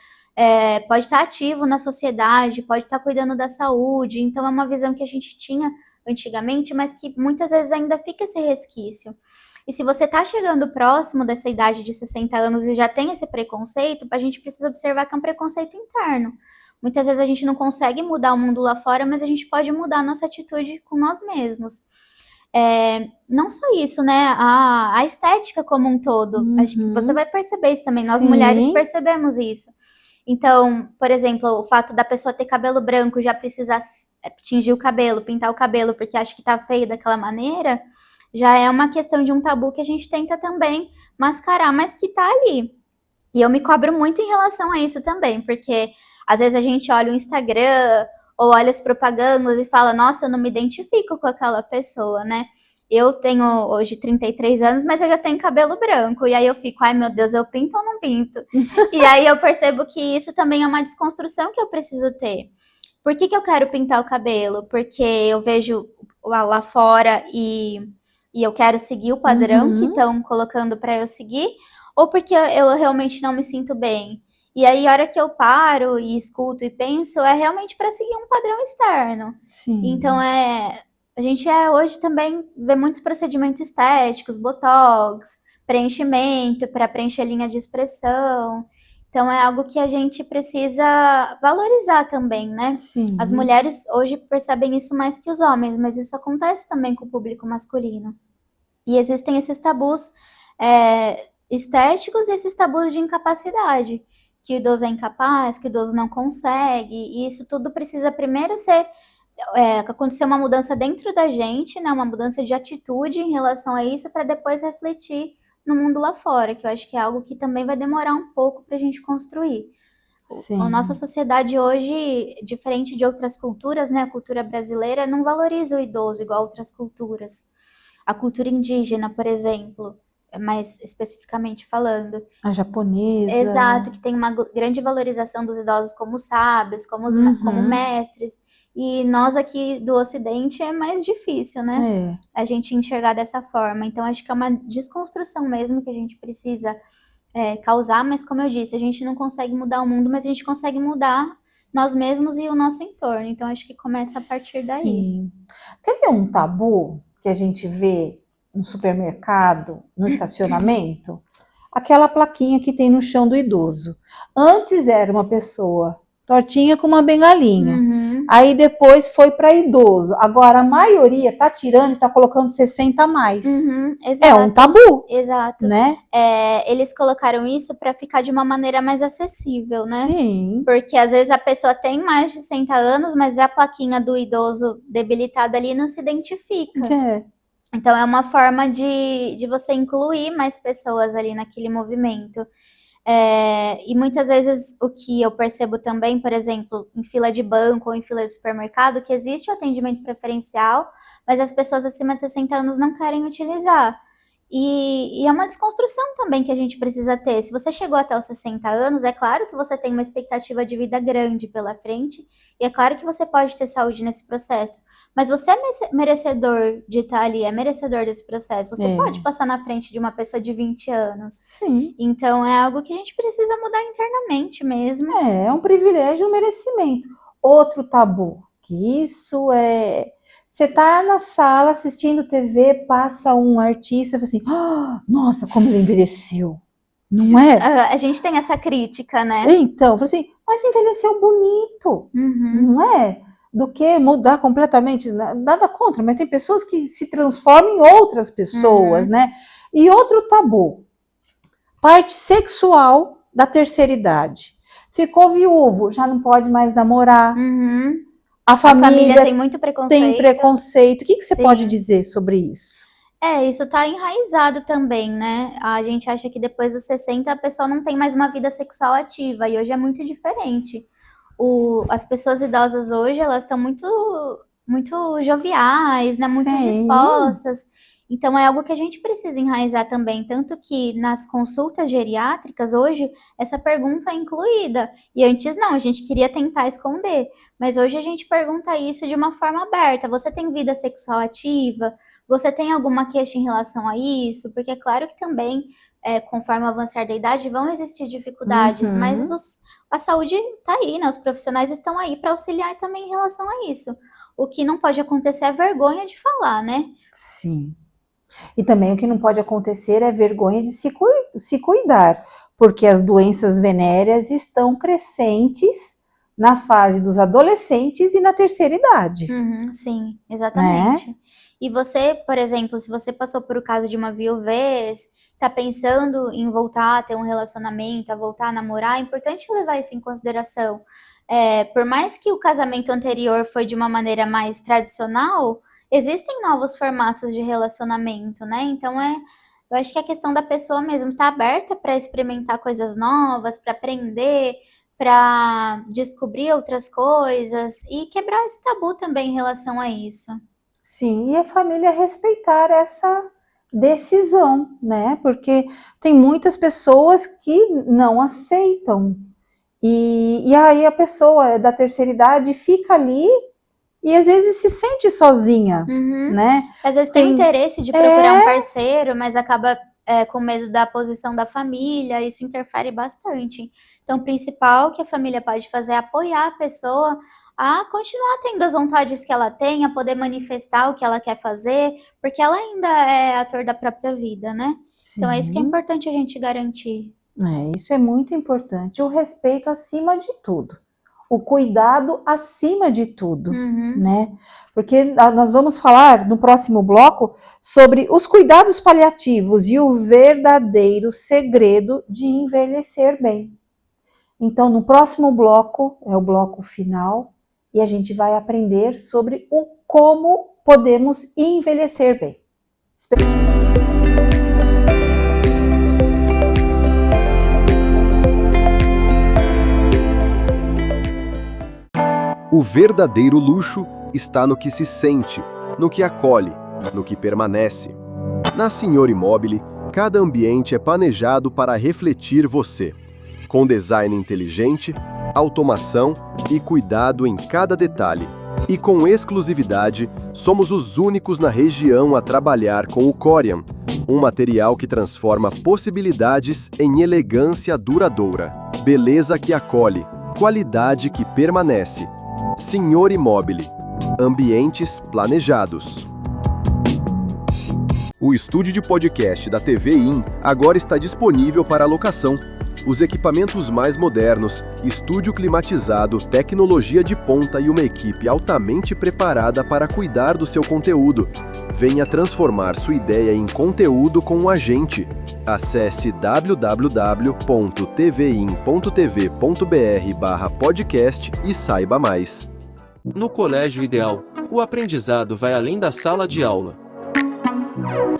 pode estar ativo na sociedade, pode estar cuidando da saúde. Então, é uma visão que a gente tinha antigamente, mas que muitas vezes ainda fica esse resquício. E se você está chegando próximo dessa idade de 60 anos e já tem esse preconceito, a gente precisa observar que é um preconceito interno. Muitas vezes a gente não consegue mudar o mundo lá fora, mas a gente pode mudar a nossa atitude com nós mesmos. Não só isso, né? A estética como um todo. Acho que você vai perceber isso também. Nós mulheres percebemos isso. Então, por exemplo, o fato da pessoa ter cabelo branco já precisar tingir o cabelo, pintar o cabelo porque acha que tá feio daquela maneira, já é uma questão de um tabu que a gente tenta também mascarar, mas que tá ali. E eu me cobro muito em relação a isso também, porque às vezes a gente olha o Instagram ou olha as propagandas e fala, nossa, eu não me identifico com aquela pessoa, né? Eu tenho hoje 33 anos, mas eu já tenho cabelo branco. E aí eu fico, ai meu Deus, eu pinto ou não pinto? E aí eu percebo que isso também é uma desconstrução que eu preciso ter. Por que eu quero pintar o cabelo? Porque eu vejo lá fora e eu quero seguir o padrão que estão colocando para eu seguir? Ou porque eu realmente não me sinto bem? E aí, a hora que eu paro e escuto e penso, é realmente para seguir um padrão externo. Sim. Então, a gente hoje também vê muitos procedimentos estéticos, botox, preenchimento para preencher linha de expressão. Então, é algo que a gente precisa valorizar também, né? Sim. As mulheres hoje percebem isso mais que os homens, mas isso acontece também com o público masculino. E existem esses tabus estéticos e esses tabus de incapacidade, que o idoso é incapaz, que o idoso não consegue, e isso tudo precisa primeiro acontecer uma mudança dentro da gente, né, uma mudança de atitude em relação a isso, para depois refletir no mundo lá fora, que eu acho que é algo que também vai demorar um pouco para a gente construir. Sim. A nossa sociedade hoje, diferente de outras culturas, né, a cultura brasileira não valoriza o idoso igual outras culturas. A cultura indígena, por exemplo, mais especificamente falando. A japonesa. Exato, que tem uma grande valorização dos idosos como sábios, como mestres. E nós aqui do Ocidente é mais difícil, né? A gente enxergar dessa forma. Então, acho que é uma desconstrução mesmo que a gente precisa causar. Mas, como eu disse, a gente não consegue mudar o mundo, mas a gente consegue mudar nós mesmos e o nosso entorno. Então, acho que começa a partir daí. Sim. Teve um tabu que a gente vê no supermercado, no estacionamento, aquela plaquinha que tem no chão do idoso. Antes era uma pessoa tortinha com uma bengalinha. Aí depois foi para idoso. Agora a maioria tá tirando e tá colocando 60 a mais. É um tabu. Exato. Né? Eles colocaram isso para ficar de uma maneira mais acessível, né? Sim. Porque às vezes a pessoa tem mais de 60 anos, mas vê a plaquinha do idoso debilitado ali e não se identifica. Então, é uma forma de você incluir mais pessoas ali naquele movimento. E muitas vezes o que eu percebo também, por exemplo, em fila de banco ou em fila de supermercado, que existe o atendimento preferencial, mas as pessoas acima de 60 anos não querem utilizar. E é uma desconstrução também que a gente precisa ter. Se você chegou até os 60 anos, é claro que você tem uma expectativa de vida grande pela frente, e é claro que você pode ter saúde nesse processo. Mas você é merecedor de estar ali, é merecedor desse processo. Você pode passar na frente de uma pessoa de 20 anos. Sim. Então, é algo que a gente precisa mudar internamente mesmo. É um privilégio, um merecimento. Outro tabu, que isso é... Você tá na sala assistindo TV, passa um artista e fala assim, nossa, como ele envelheceu. Não é? A gente tem essa crítica, né? Então, fala assim, mas envelheceu bonito. Não é? Do que mudar completamente, nada contra, mas tem pessoas que se transformam em outras pessoas, né? E outro tabu, parte sexual da terceira idade. Ficou viúvo, já não pode mais namorar. A família tem muito preconceito. Tem preconceito. O que você pode dizer sobre isso? Isso tá enraizado também, né? A gente acha que depois dos 60 a pessoa não tem mais uma vida sexual ativa, e hoje é muito diferente. As pessoas idosas hoje, elas estão muito joviais, né? Muito dispostas. Então é algo que a gente precisa enraizar também, tanto que nas consultas geriátricas hoje essa pergunta é incluída. E antes não, a gente queria tentar esconder, mas hoje a gente pergunta isso de uma forma aberta. Você tem vida sexual ativa? Você tem alguma queixa em relação a isso? Porque é claro que também, conforme o avançar da idade, vão existir dificuldades, mas a saúde está aí, né? Os profissionais estão aí para auxiliar também em relação a isso. O que não pode acontecer é vergonha de falar, né? Sim. E também o que não pode acontecer é vergonha de se cuidar, porque as doenças venéreas estão crescentes na fase dos adolescentes e na terceira idade. Sim, exatamente. E você, por exemplo, se você passou por o caso de uma viuvez, tá pensando em voltar a ter um relacionamento, a voltar a namorar, é importante levar isso em consideração. Por mais que o casamento anterior foi de uma maneira mais tradicional, existem novos formatos de relacionamento, né? Então eu acho que a questão da pessoa mesmo estar aberta para experimentar coisas novas, para aprender, para descobrir outras coisas e quebrar esse tabu também em relação a isso. Sim, e a família respeitar essa decisão, né? Porque tem muitas pessoas que não aceitam. E aí a pessoa da terceira idade fica ali e às vezes se sente sozinha, né? Às vezes tem interesse de procurar um parceiro, mas acaba com medo da posição da família, isso interfere bastante. Então, o principal que a família pode fazer é apoiar a pessoa a continuar tendo as vontades que ela tem, a poder manifestar o que ela quer fazer, porque ela ainda é ator da própria vida, né? Sim. Então, é isso que é importante a gente garantir. Isso é muito importante. O respeito acima de tudo. O cuidado acima de tudo, né? Porque nós vamos falar no próximo bloco sobre os cuidados paliativos e o verdadeiro segredo de envelhecer bem. Então, no próximo bloco, é o bloco final, e a gente vai aprender sobre o como podemos envelhecer bem. O verdadeiro luxo está no que se sente, no que acolhe, no que permanece. Na Senhor Immobile, cada ambiente é planejado para refletir você, com design inteligente, automação e cuidado em cada detalhe. E com exclusividade, somos os únicos na região a trabalhar com o Corian, um material que transforma possibilidades em elegância duradoura, beleza que acolhe, qualidade que permanece. Senhor Immobile, ambientes planejados. O estúdio de podcast da TV IN agora está disponível para locação. Os equipamentos mais modernos, estúdio climatizado, tecnologia de ponta e uma equipe altamente preparada para cuidar do seu conteúdo. Venha transformar sua ideia em conteúdo com a gente. Acesse www.tvin.tv.br/podcast e saiba mais. No Colégio Ideal, o aprendizado vai além da sala de aula.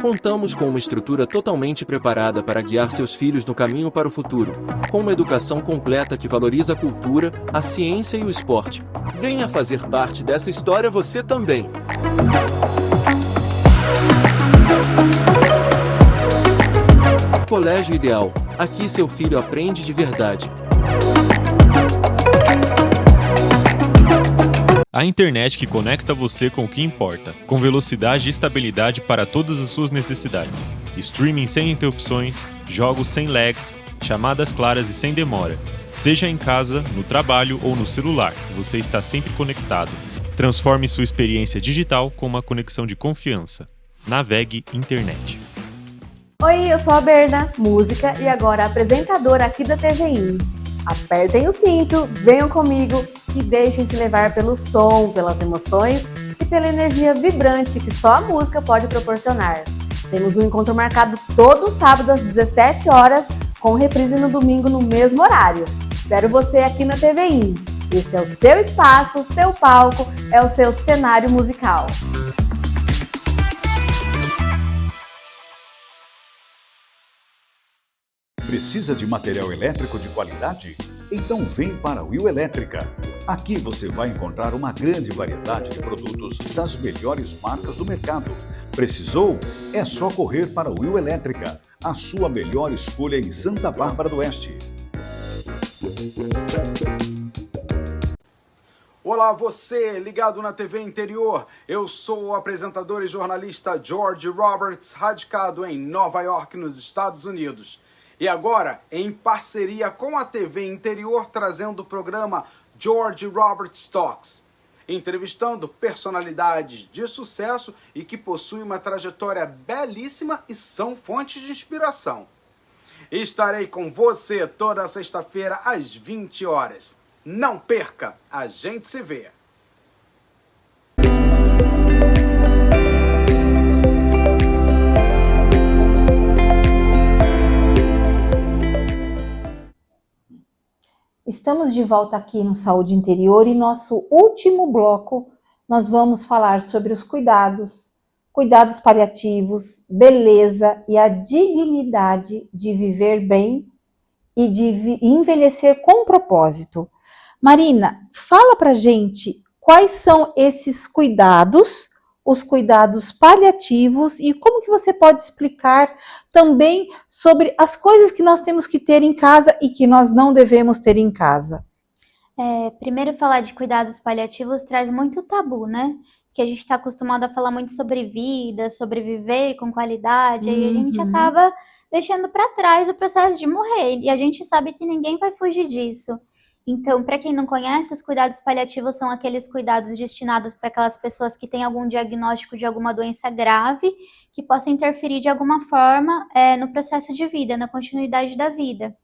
Contamos com uma estrutura totalmente preparada para guiar seus filhos no caminho para o futuro, com uma educação completa que valoriza a cultura, a ciência e o esporte. Venha fazer parte dessa história você também! Colégio Ideal. Aqui seu filho aprende de verdade. A internet que conecta você com o que importa, com velocidade e estabilidade para todas as suas necessidades. Streaming sem interrupções, jogos sem lags, chamadas claras e sem demora. Seja em casa, no trabalho ou no celular, você está sempre conectado. Transforme sua experiência digital com uma conexão de confiança. Navegue Internet. Oi, eu sou a Berna, música e agora apresentadora aqui da TVI. Apertem o cinto, venham comigo e deixem-se levar pelo som, pelas emoções e pela energia vibrante que só a música pode proporcionar. Temos um encontro marcado todo sábado às 17 horas, com reprise no domingo no mesmo horário. Espero você aqui na TVI. Este é o seu espaço, o seu palco, é o seu cenário musical. Precisa de material elétrico de qualidade? Então vem para a Will Elétrica. Aqui você vai encontrar uma grande variedade de produtos das melhores marcas do mercado. Precisou? É só correr para a Will Elétrica, a sua melhor escolha em Santa Bárbara do Oeste. Olá, você ligado na TV Interior. Eu sou o apresentador e jornalista George Roberts, radicado em Nova York, nos Estados Unidos. E agora, em parceria com a TV Interior, trazendo o programa George Roberts Talks, entrevistando personalidades de sucesso e que possuem uma trajetória belíssima e são fontes de inspiração. Estarei com você toda sexta-feira às 20 horas. Não perca, a gente se vê. Estamos de volta aqui no Saúde Interior e nosso último bloco nós vamos falar sobre os cuidados paliativos, beleza e a dignidade de viver bem e de envelhecer com propósito. Marina, fala pra gente quais são esses cuidados, os cuidados paliativos e como que você pode explicar também sobre as coisas que nós temos que ter em casa e que nós não devemos ter em casa. Primeiro, falar de cuidados paliativos traz muito tabu, né? Que a gente está acostumado a falar muito sobre vida, sobre viver com qualidade, e a gente acaba deixando para trás o processo de morrer, e a gente sabe que ninguém vai fugir disso. Então, para quem não conhece, os cuidados paliativos são aqueles cuidados destinados para aquelas pessoas que têm algum diagnóstico de alguma doença grave, que possa interferir de alguma forma no processo de vida, na continuidade da vida.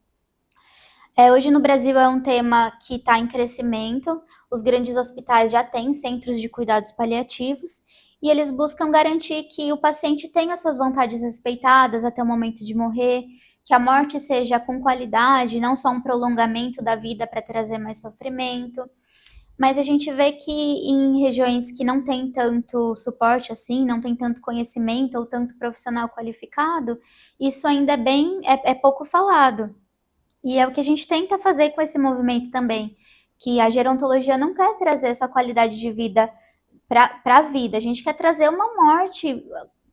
Hoje no Brasil é um tema que está em crescimento, os grandes hospitais já têm centros de cuidados paliativos e eles buscam garantir que o paciente tenha suas vontades respeitadas até o momento de morrer, que a morte seja com qualidade, não só um prolongamento da vida para trazer mais sofrimento. Mas a gente vê que em regiões que não tem tanto suporte assim, não tem tanto conhecimento ou tanto profissional qualificado, isso ainda é pouco falado. E é o que a gente tenta fazer com esse movimento também, que a gerontologia não quer trazer essa qualidade de vida para a vida, a gente quer trazer uma morte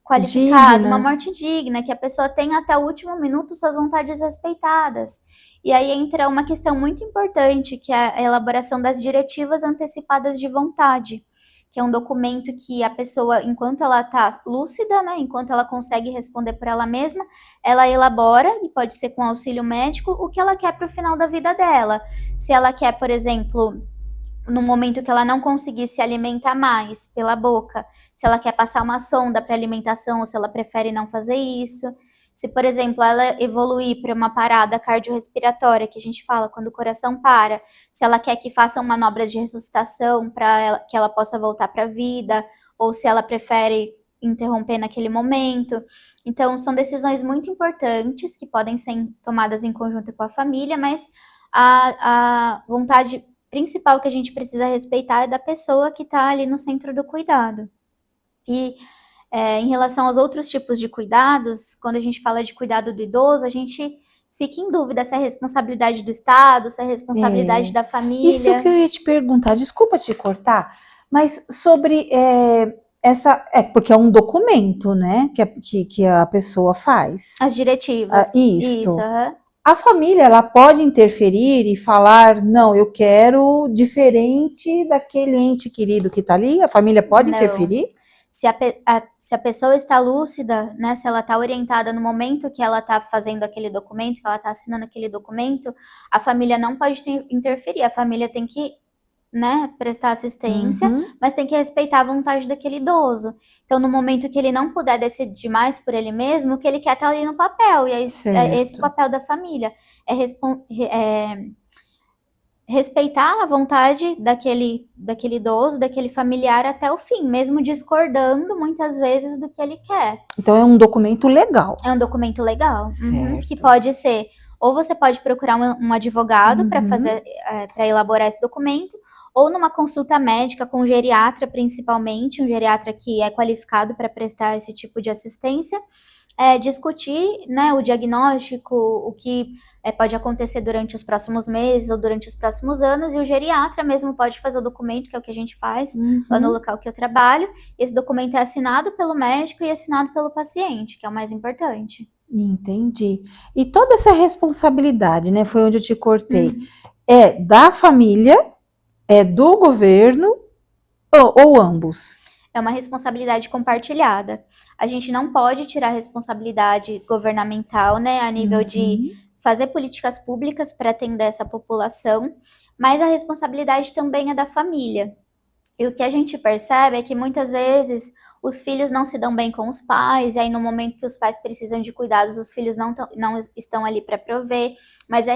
qualificada, digna. Uma morte digna, que a pessoa tenha até o último minuto suas vontades respeitadas. E aí entra uma questão muito importante, que é a elaboração das diretivas antecipadas de vontade, que é um documento que a pessoa, enquanto ela está lúcida, né, enquanto ela consegue responder por ela mesma, ela elabora, e pode ser com auxílio médico, o que ela quer para o final da vida dela. Se ela quer, por exemplo, no momento que ela não conseguir se alimentar mais pela boca, se ela quer passar uma sonda para alimentação ou se ela prefere não fazer isso. Se, por exemplo, ela evoluir para uma parada cardiorrespiratória, que a gente fala quando o coração para, se ela quer que façam manobras de ressuscitação para que ela possa voltar para a vida, ou se ela prefere interromper naquele momento. Então, são decisões muito importantes que podem ser tomadas em conjunto com a família, mas a vontade principal que a gente precisa respeitar é da pessoa que está ali no centro do cuidado. E em relação aos outros tipos de cuidados, quando a gente fala de cuidado do idoso, a gente fica em dúvida se é responsabilidade do Estado, se é responsabilidade da família. Isso que eu ia te perguntar, desculpa te cortar, mas sobre porque é um documento, né, que a pessoa faz. As diretivas. Isso. Uhum. A família, ela pode interferir e falar, não, eu quero diferente daquele ente querido que está ali? A família pode interferir? Se a pessoa está lúcida, né, se ela está orientada no momento que ela está fazendo aquele documento, que ela está assinando aquele documento, a família não pode interferir, a família tem que, né, prestar assistência, mas tem que respeitar a vontade daquele idoso. Então, no momento que ele não puder decidir mais por ele mesmo, o que ele quer tá ali no papel, e é esse o papel da família, respeitar a vontade daquele idoso, daquele familiar até o fim, mesmo discordando muitas vezes do que ele quer. Então é um documento legal. É um documento legal, certo. Que pode ser, ou você pode procurar um advogado para elaborar esse documento, ou numa consulta médica com um geriatra, principalmente, um geriatra que é qualificado para prestar esse tipo de assistência, discutir, né, o diagnóstico, o que pode acontecer durante os próximos meses ou durante os próximos anos, e o geriatra mesmo pode fazer o documento, que é o que a gente faz lá no local que eu trabalho. Esse documento é assinado pelo médico e assinado pelo paciente, que é o mais importante. Entendi. E toda essa responsabilidade, né, foi onde eu te cortei, é da família, é do governo ou ambos? É uma responsabilidade compartilhada. A gente não pode tirar a responsabilidade governamental, né, a nível de fazer políticas públicas para atender essa população, mas a responsabilidade também é da família. E o que a gente percebe é que muitas vezes os filhos não se dão bem com os pais, e aí no momento que os pais precisam de cuidados, os filhos não estão ali para prover, mas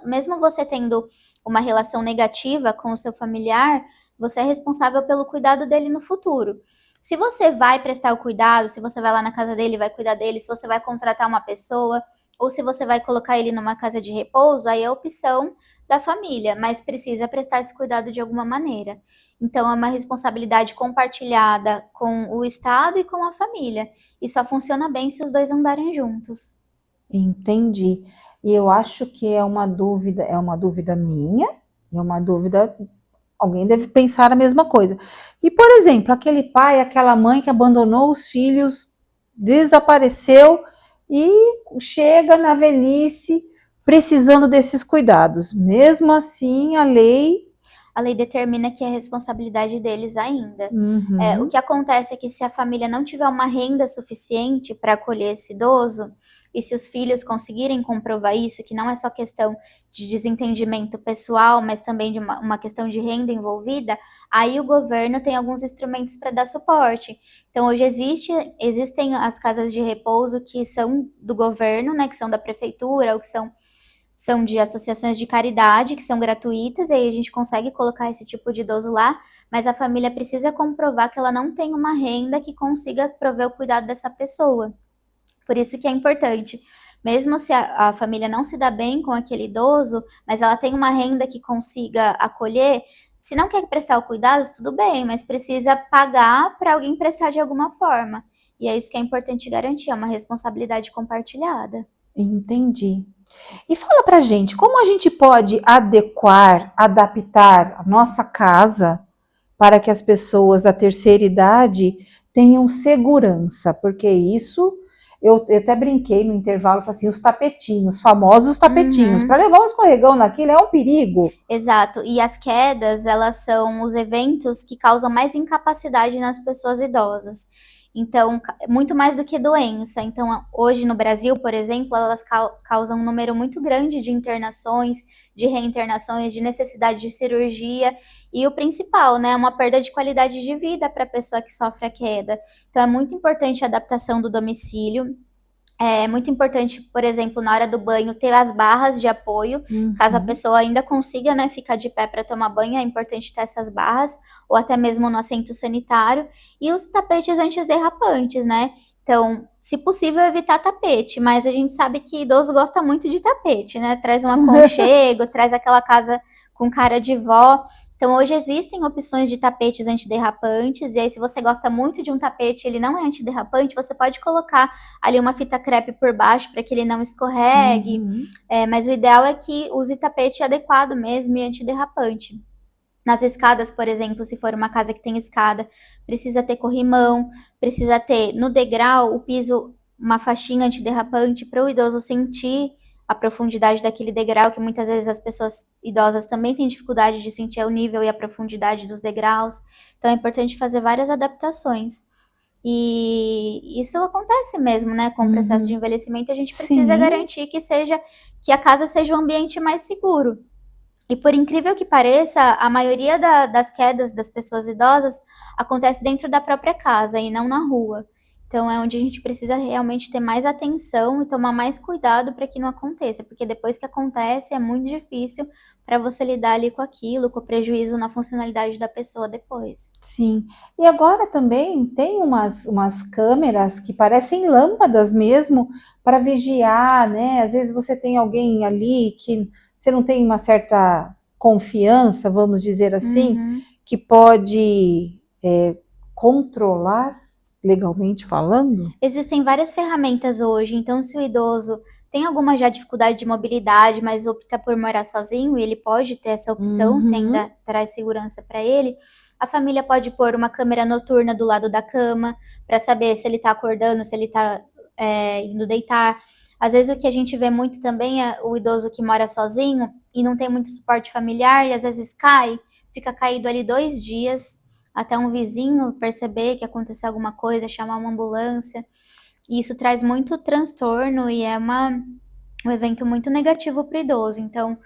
mesmo você tendo uma relação negativa com o seu familiar, você é responsável pelo cuidado dele no futuro. Se você vai prestar o cuidado, se você vai lá na casa dele e vai cuidar dele, se você vai contratar uma pessoa, ou se você vai colocar ele numa casa de repouso, aí é a opção da família, mas precisa prestar esse cuidado de alguma maneira. Então, é uma responsabilidade compartilhada com o Estado e com a família. E só funciona bem se os dois andarem juntos. Entendi. E eu acho que é uma dúvida minha, é uma dúvida, alguém deve pensar a mesma coisa. E, por exemplo, aquele pai, aquela mãe que abandonou os filhos, desapareceu e chega na velhice precisando desses cuidados. Mesmo assim, a lei determina que é responsabilidade deles ainda. O que acontece é que se a família não tiver uma renda suficiente para acolher esse idoso, e se os filhos conseguirem comprovar isso, que não é só questão de desentendimento pessoal, mas também de uma questão de renda envolvida, aí o governo tem alguns instrumentos para dar suporte. Então, hoje existem as casas de repouso que são do governo, né, que são da prefeitura, ou que são de associações de caridade, que são gratuitas, e aí a gente consegue colocar esse tipo de idoso lá, mas a família precisa comprovar que ela não tem uma renda que consiga prover o cuidado dessa pessoa. Por isso que é importante, mesmo se a família não se dá bem com aquele idoso, mas ela tem uma renda que consiga acolher, se não quer prestar o cuidado, tudo bem, mas precisa pagar para alguém prestar de alguma forma. E é isso que é importante garantir, é uma responsabilidade compartilhada. Entendi. E fala pra gente, como a gente pode adaptar a nossa casa para que as pessoas da terceira idade tenham segurança? Porque isso, eu até brinquei no intervalo, falei assim, os tapetinhos, os famosos tapetinhos, para levar um escorregão naquilo é um perigo. Exato, e as quedas, elas são os eventos que causam mais incapacidade nas pessoas idosas. Então, muito mais do que doença. Então, hoje no Brasil, por exemplo, elas causam um número muito grande de internações, de reinternações, de necessidade de cirurgia. E o principal, né, é uma perda de qualidade de vida para a pessoa que sofre a queda. Então, é muito importante a adaptação do domicílio. É muito importante, por exemplo, na hora do banho, ter as barras de apoio, caso a pessoa ainda consiga, né, ficar de pé para tomar banho, é importante ter essas barras, ou até mesmo no assento sanitário, e os tapetes antiderrapantes, né? Então, se possível, evitar tapete, mas a gente sabe que idoso gosta muito de tapete, né? Traz um aconchego, traz aquela casa com cara de vó. Então, hoje existem opções de tapetes antiderrapantes, e aí se você gosta muito de um tapete, ele não é antiderrapante, você pode colocar ali uma fita crepe por baixo para que ele não escorregue, mas o ideal é que use tapete adequado mesmo e antiderrapante. Nas escadas, por exemplo, se for uma casa que tem escada, precisa ter corrimão, precisa ter no degrau, o piso, uma faixinha antiderrapante para o idoso sentir a profundidade daquele degrau, que muitas vezes as pessoas idosas também têm dificuldade de sentir o nível e a profundidade dos degraus. Então é importante fazer várias adaptações. E isso acontece mesmo, né? Com o processo de envelhecimento, a gente precisa garantir que a casa seja um ambiente mais seguro. E por incrível que pareça, a maioria das quedas das pessoas idosas acontece dentro da própria casa e não na rua. Então é onde a gente precisa realmente ter mais atenção e tomar mais cuidado para que não aconteça, porque depois que acontece é muito difícil para você lidar ali com aquilo, com o prejuízo na funcionalidade da pessoa depois. Sim, e agora também tem umas câmeras que parecem lâmpadas mesmo para vigiar, né? Às vezes você tem alguém ali que você não tem uma certa confiança, vamos dizer assim, que pode controlar legalmente falando? Existem várias ferramentas hoje, então se o idoso tem alguma já dificuldade de mobilidade, mas opta por morar sozinho, e ele pode ter essa opção, se ainda traz segurança para ele, a família pode pôr uma câmera noturna do lado da cama, para saber se ele está acordando, se ele está indo deitar. Às vezes o que a gente vê muito também é o idoso que mora sozinho e não tem muito suporte familiar, e às vezes fica caído ali 2 dias, até um vizinho perceber que aconteceu alguma coisa, chamar uma ambulância. E isso traz muito transtorno e é um evento muito negativo para o idoso. Então,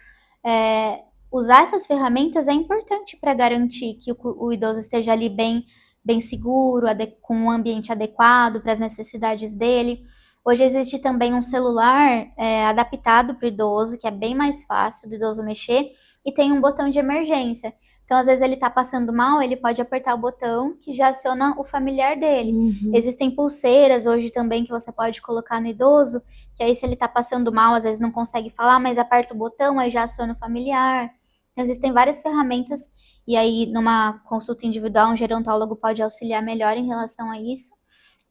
usar essas ferramentas é importante para garantir que o idoso esteja ali bem seguro, com um ambiente adequado para as necessidades dele. Hoje existe também um celular adaptado para o idoso, que é bem mais fácil do idoso mexer, e tem um botão de emergência. Então, às vezes ele está passando mal, ele pode apertar o botão que já aciona o familiar dele. Existem pulseiras hoje também que você pode colocar no idoso, que aí se ele está passando mal, às vezes não consegue falar, mas aperta o botão, aí já aciona o familiar. Então, existem várias ferramentas, e aí numa consulta individual, um gerontólogo pode auxiliar melhor em relação a isso,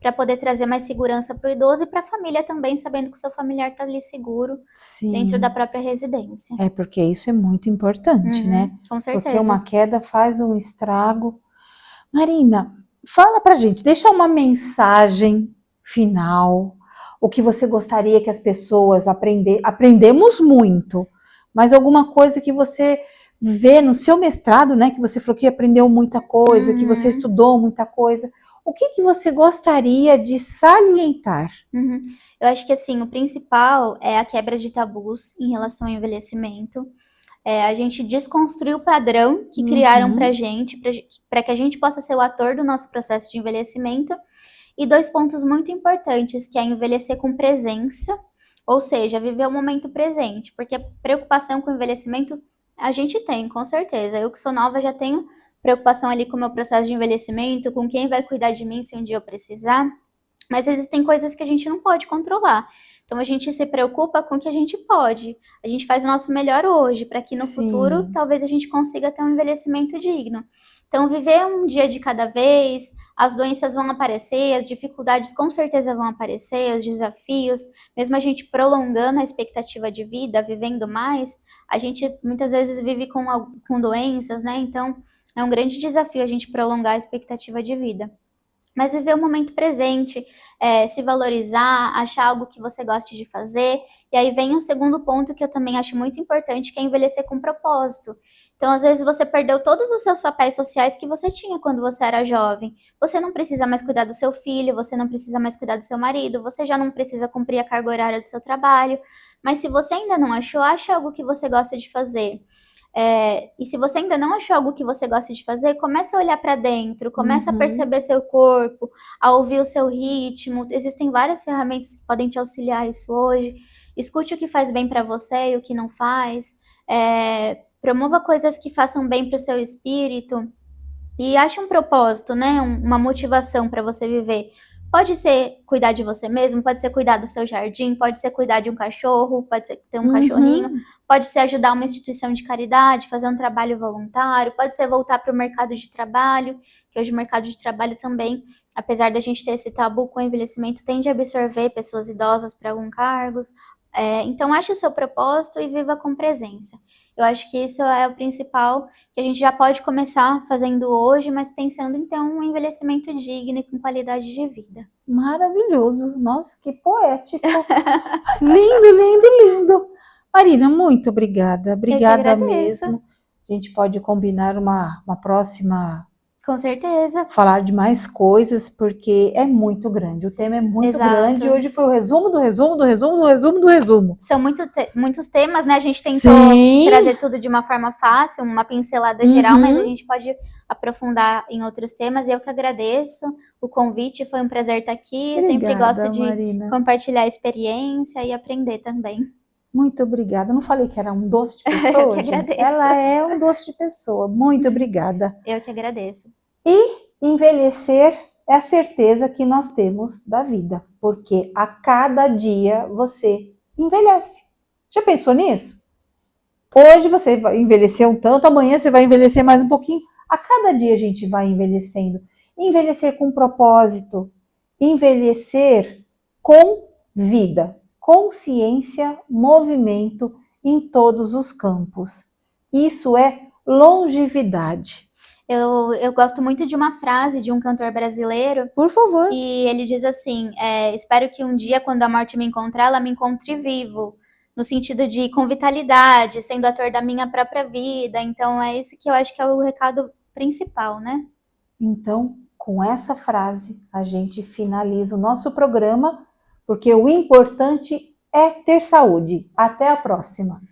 para poder trazer mais segurança para o idoso e para a família também, sabendo que o seu familiar está ali seguro, dentro da própria residência. Porque isso é muito importante, né? Com certeza. Porque uma queda faz um estrago. Marina, fala pra gente, deixa uma mensagem final, o que você gostaria que as pessoas aprendemos muito, mas alguma coisa que você vê no seu mestrado, né, que você falou que aprendeu muita coisa, que você estudou muita coisa. O que você gostaria de salientar? Eu acho que, assim, o principal é a quebra de tabus em relação ao envelhecimento. A gente desconstruir o padrão que criaram pra gente, para que a gente possa ser o ator do nosso processo de envelhecimento. E 2 pontos muito importantes, que é envelhecer com presença, ou seja, viver o momento presente. Porque preocupação com o envelhecimento a gente tem, com certeza. Eu que sou nova já tenho preocupação ali com o meu processo de envelhecimento, com quem vai cuidar de mim se um dia eu precisar, mas existem coisas que a gente não pode controlar. Então a gente se preocupa com o que a gente pode. A gente faz o nosso melhor hoje, para que no futuro talvez a gente consiga ter um envelhecimento digno. Então viver um dia de cada vez, as doenças vão aparecer, as dificuldades com certeza vão aparecer, os desafios, mesmo a gente prolongando a expectativa de vida, vivendo mais, a gente muitas vezes vive com doenças, né? Então é um grande desafio a gente prolongar a expectativa de vida. Mas viver o momento presente, se valorizar, achar algo que você goste de fazer. E aí vem um segundo ponto que eu também acho muito importante, que é envelhecer com propósito. Então, às vezes, você perdeu todos os seus papéis sociais que você tinha quando você era jovem. Você não precisa mais cuidar do seu filho, você não precisa mais cuidar do seu marido, você já não precisa cumprir a carga horária do seu trabalho. Mas se você ainda não achou, acha algo que você gosta de fazer. E se você ainda não achou algo que você gosta de fazer, comece a olhar para dentro, comece a perceber seu corpo, a ouvir o seu ritmo. Existem várias ferramentas que podem te auxiliar isso hoje. Escute o que faz bem para você e o que não faz. Promova coisas que façam bem para o seu espírito. E ache um propósito, né? Uma motivação para você viver. Pode ser cuidar de você mesmo, pode ser cuidar do seu jardim, pode ser cuidar de um cachorro, pode ser ter um cachorrinho, pode ser ajudar uma instituição de caridade, fazer um trabalho voluntário, pode ser voltar para o mercado de trabalho, que hoje o mercado de trabalho também, apesar da gente ter esse tabu com o envelhecimento, tende a absorver pessoas idosas para alguns cargos. Então, ache o seu propósito e viva com presença. Eu acho que isso é o principal, que a gente já pode começar fazendo hoje, mas pensando em ter um envelhecimento digno e com qualidade de vida. Maravilhoso. Nossa, que poético. Lindo, lindo, lindo. Marina, muito obrigada. Obrigada mesmo. A gente pode combinar uma próxima... Com certeza. Falar de mais coisas, porque é muito grande. O tema é muito grande. E hoje foi o resumo do resumo do resumo do resumo do resumo. São muitos temas, né? A gente tentou trazer tudo de uma forma fácil, uma pincelada geral, mas a gente pode aprofundar em outros temas. E eu que agradeço o convite. Foi um prazer estar aqui. Obrigada, eu sempre gosto de Marina, compartilhar a experiência e aprender também. Muito obrigada. Eu não falei que era um doce de pessoa, Eu que gente? agradeço. Ela é um doce de pessoa. Muito obrigada. Eu que agradeço. E envelhecer é a certeza que nós temos da vida, porque a cada dia você envelhece. Já pensou nisso? Hoje você vai envelhecer um tanto, amanhã você vai envelhecer mais um pouquinho. A cada dia a gente vai envelhecendo. envelhecer com propósito, envelhecer com vida, consciência, movimento em todos os campos. Isso é longevidade. Eu gosto muito de uma frase de um cantor brasileiro. Por favor. E ele diz assim, espero que um dia, quando a morte me encontrar, ela me encontre vivo. No sentido de com vitalidade, sendo ator da minha própria vida. Então é isso que eu acho que é o recado principal, né? Então, com essa frase, a gente finaliza o nosso programa, porque o importante é ter saúde. Até a próxima!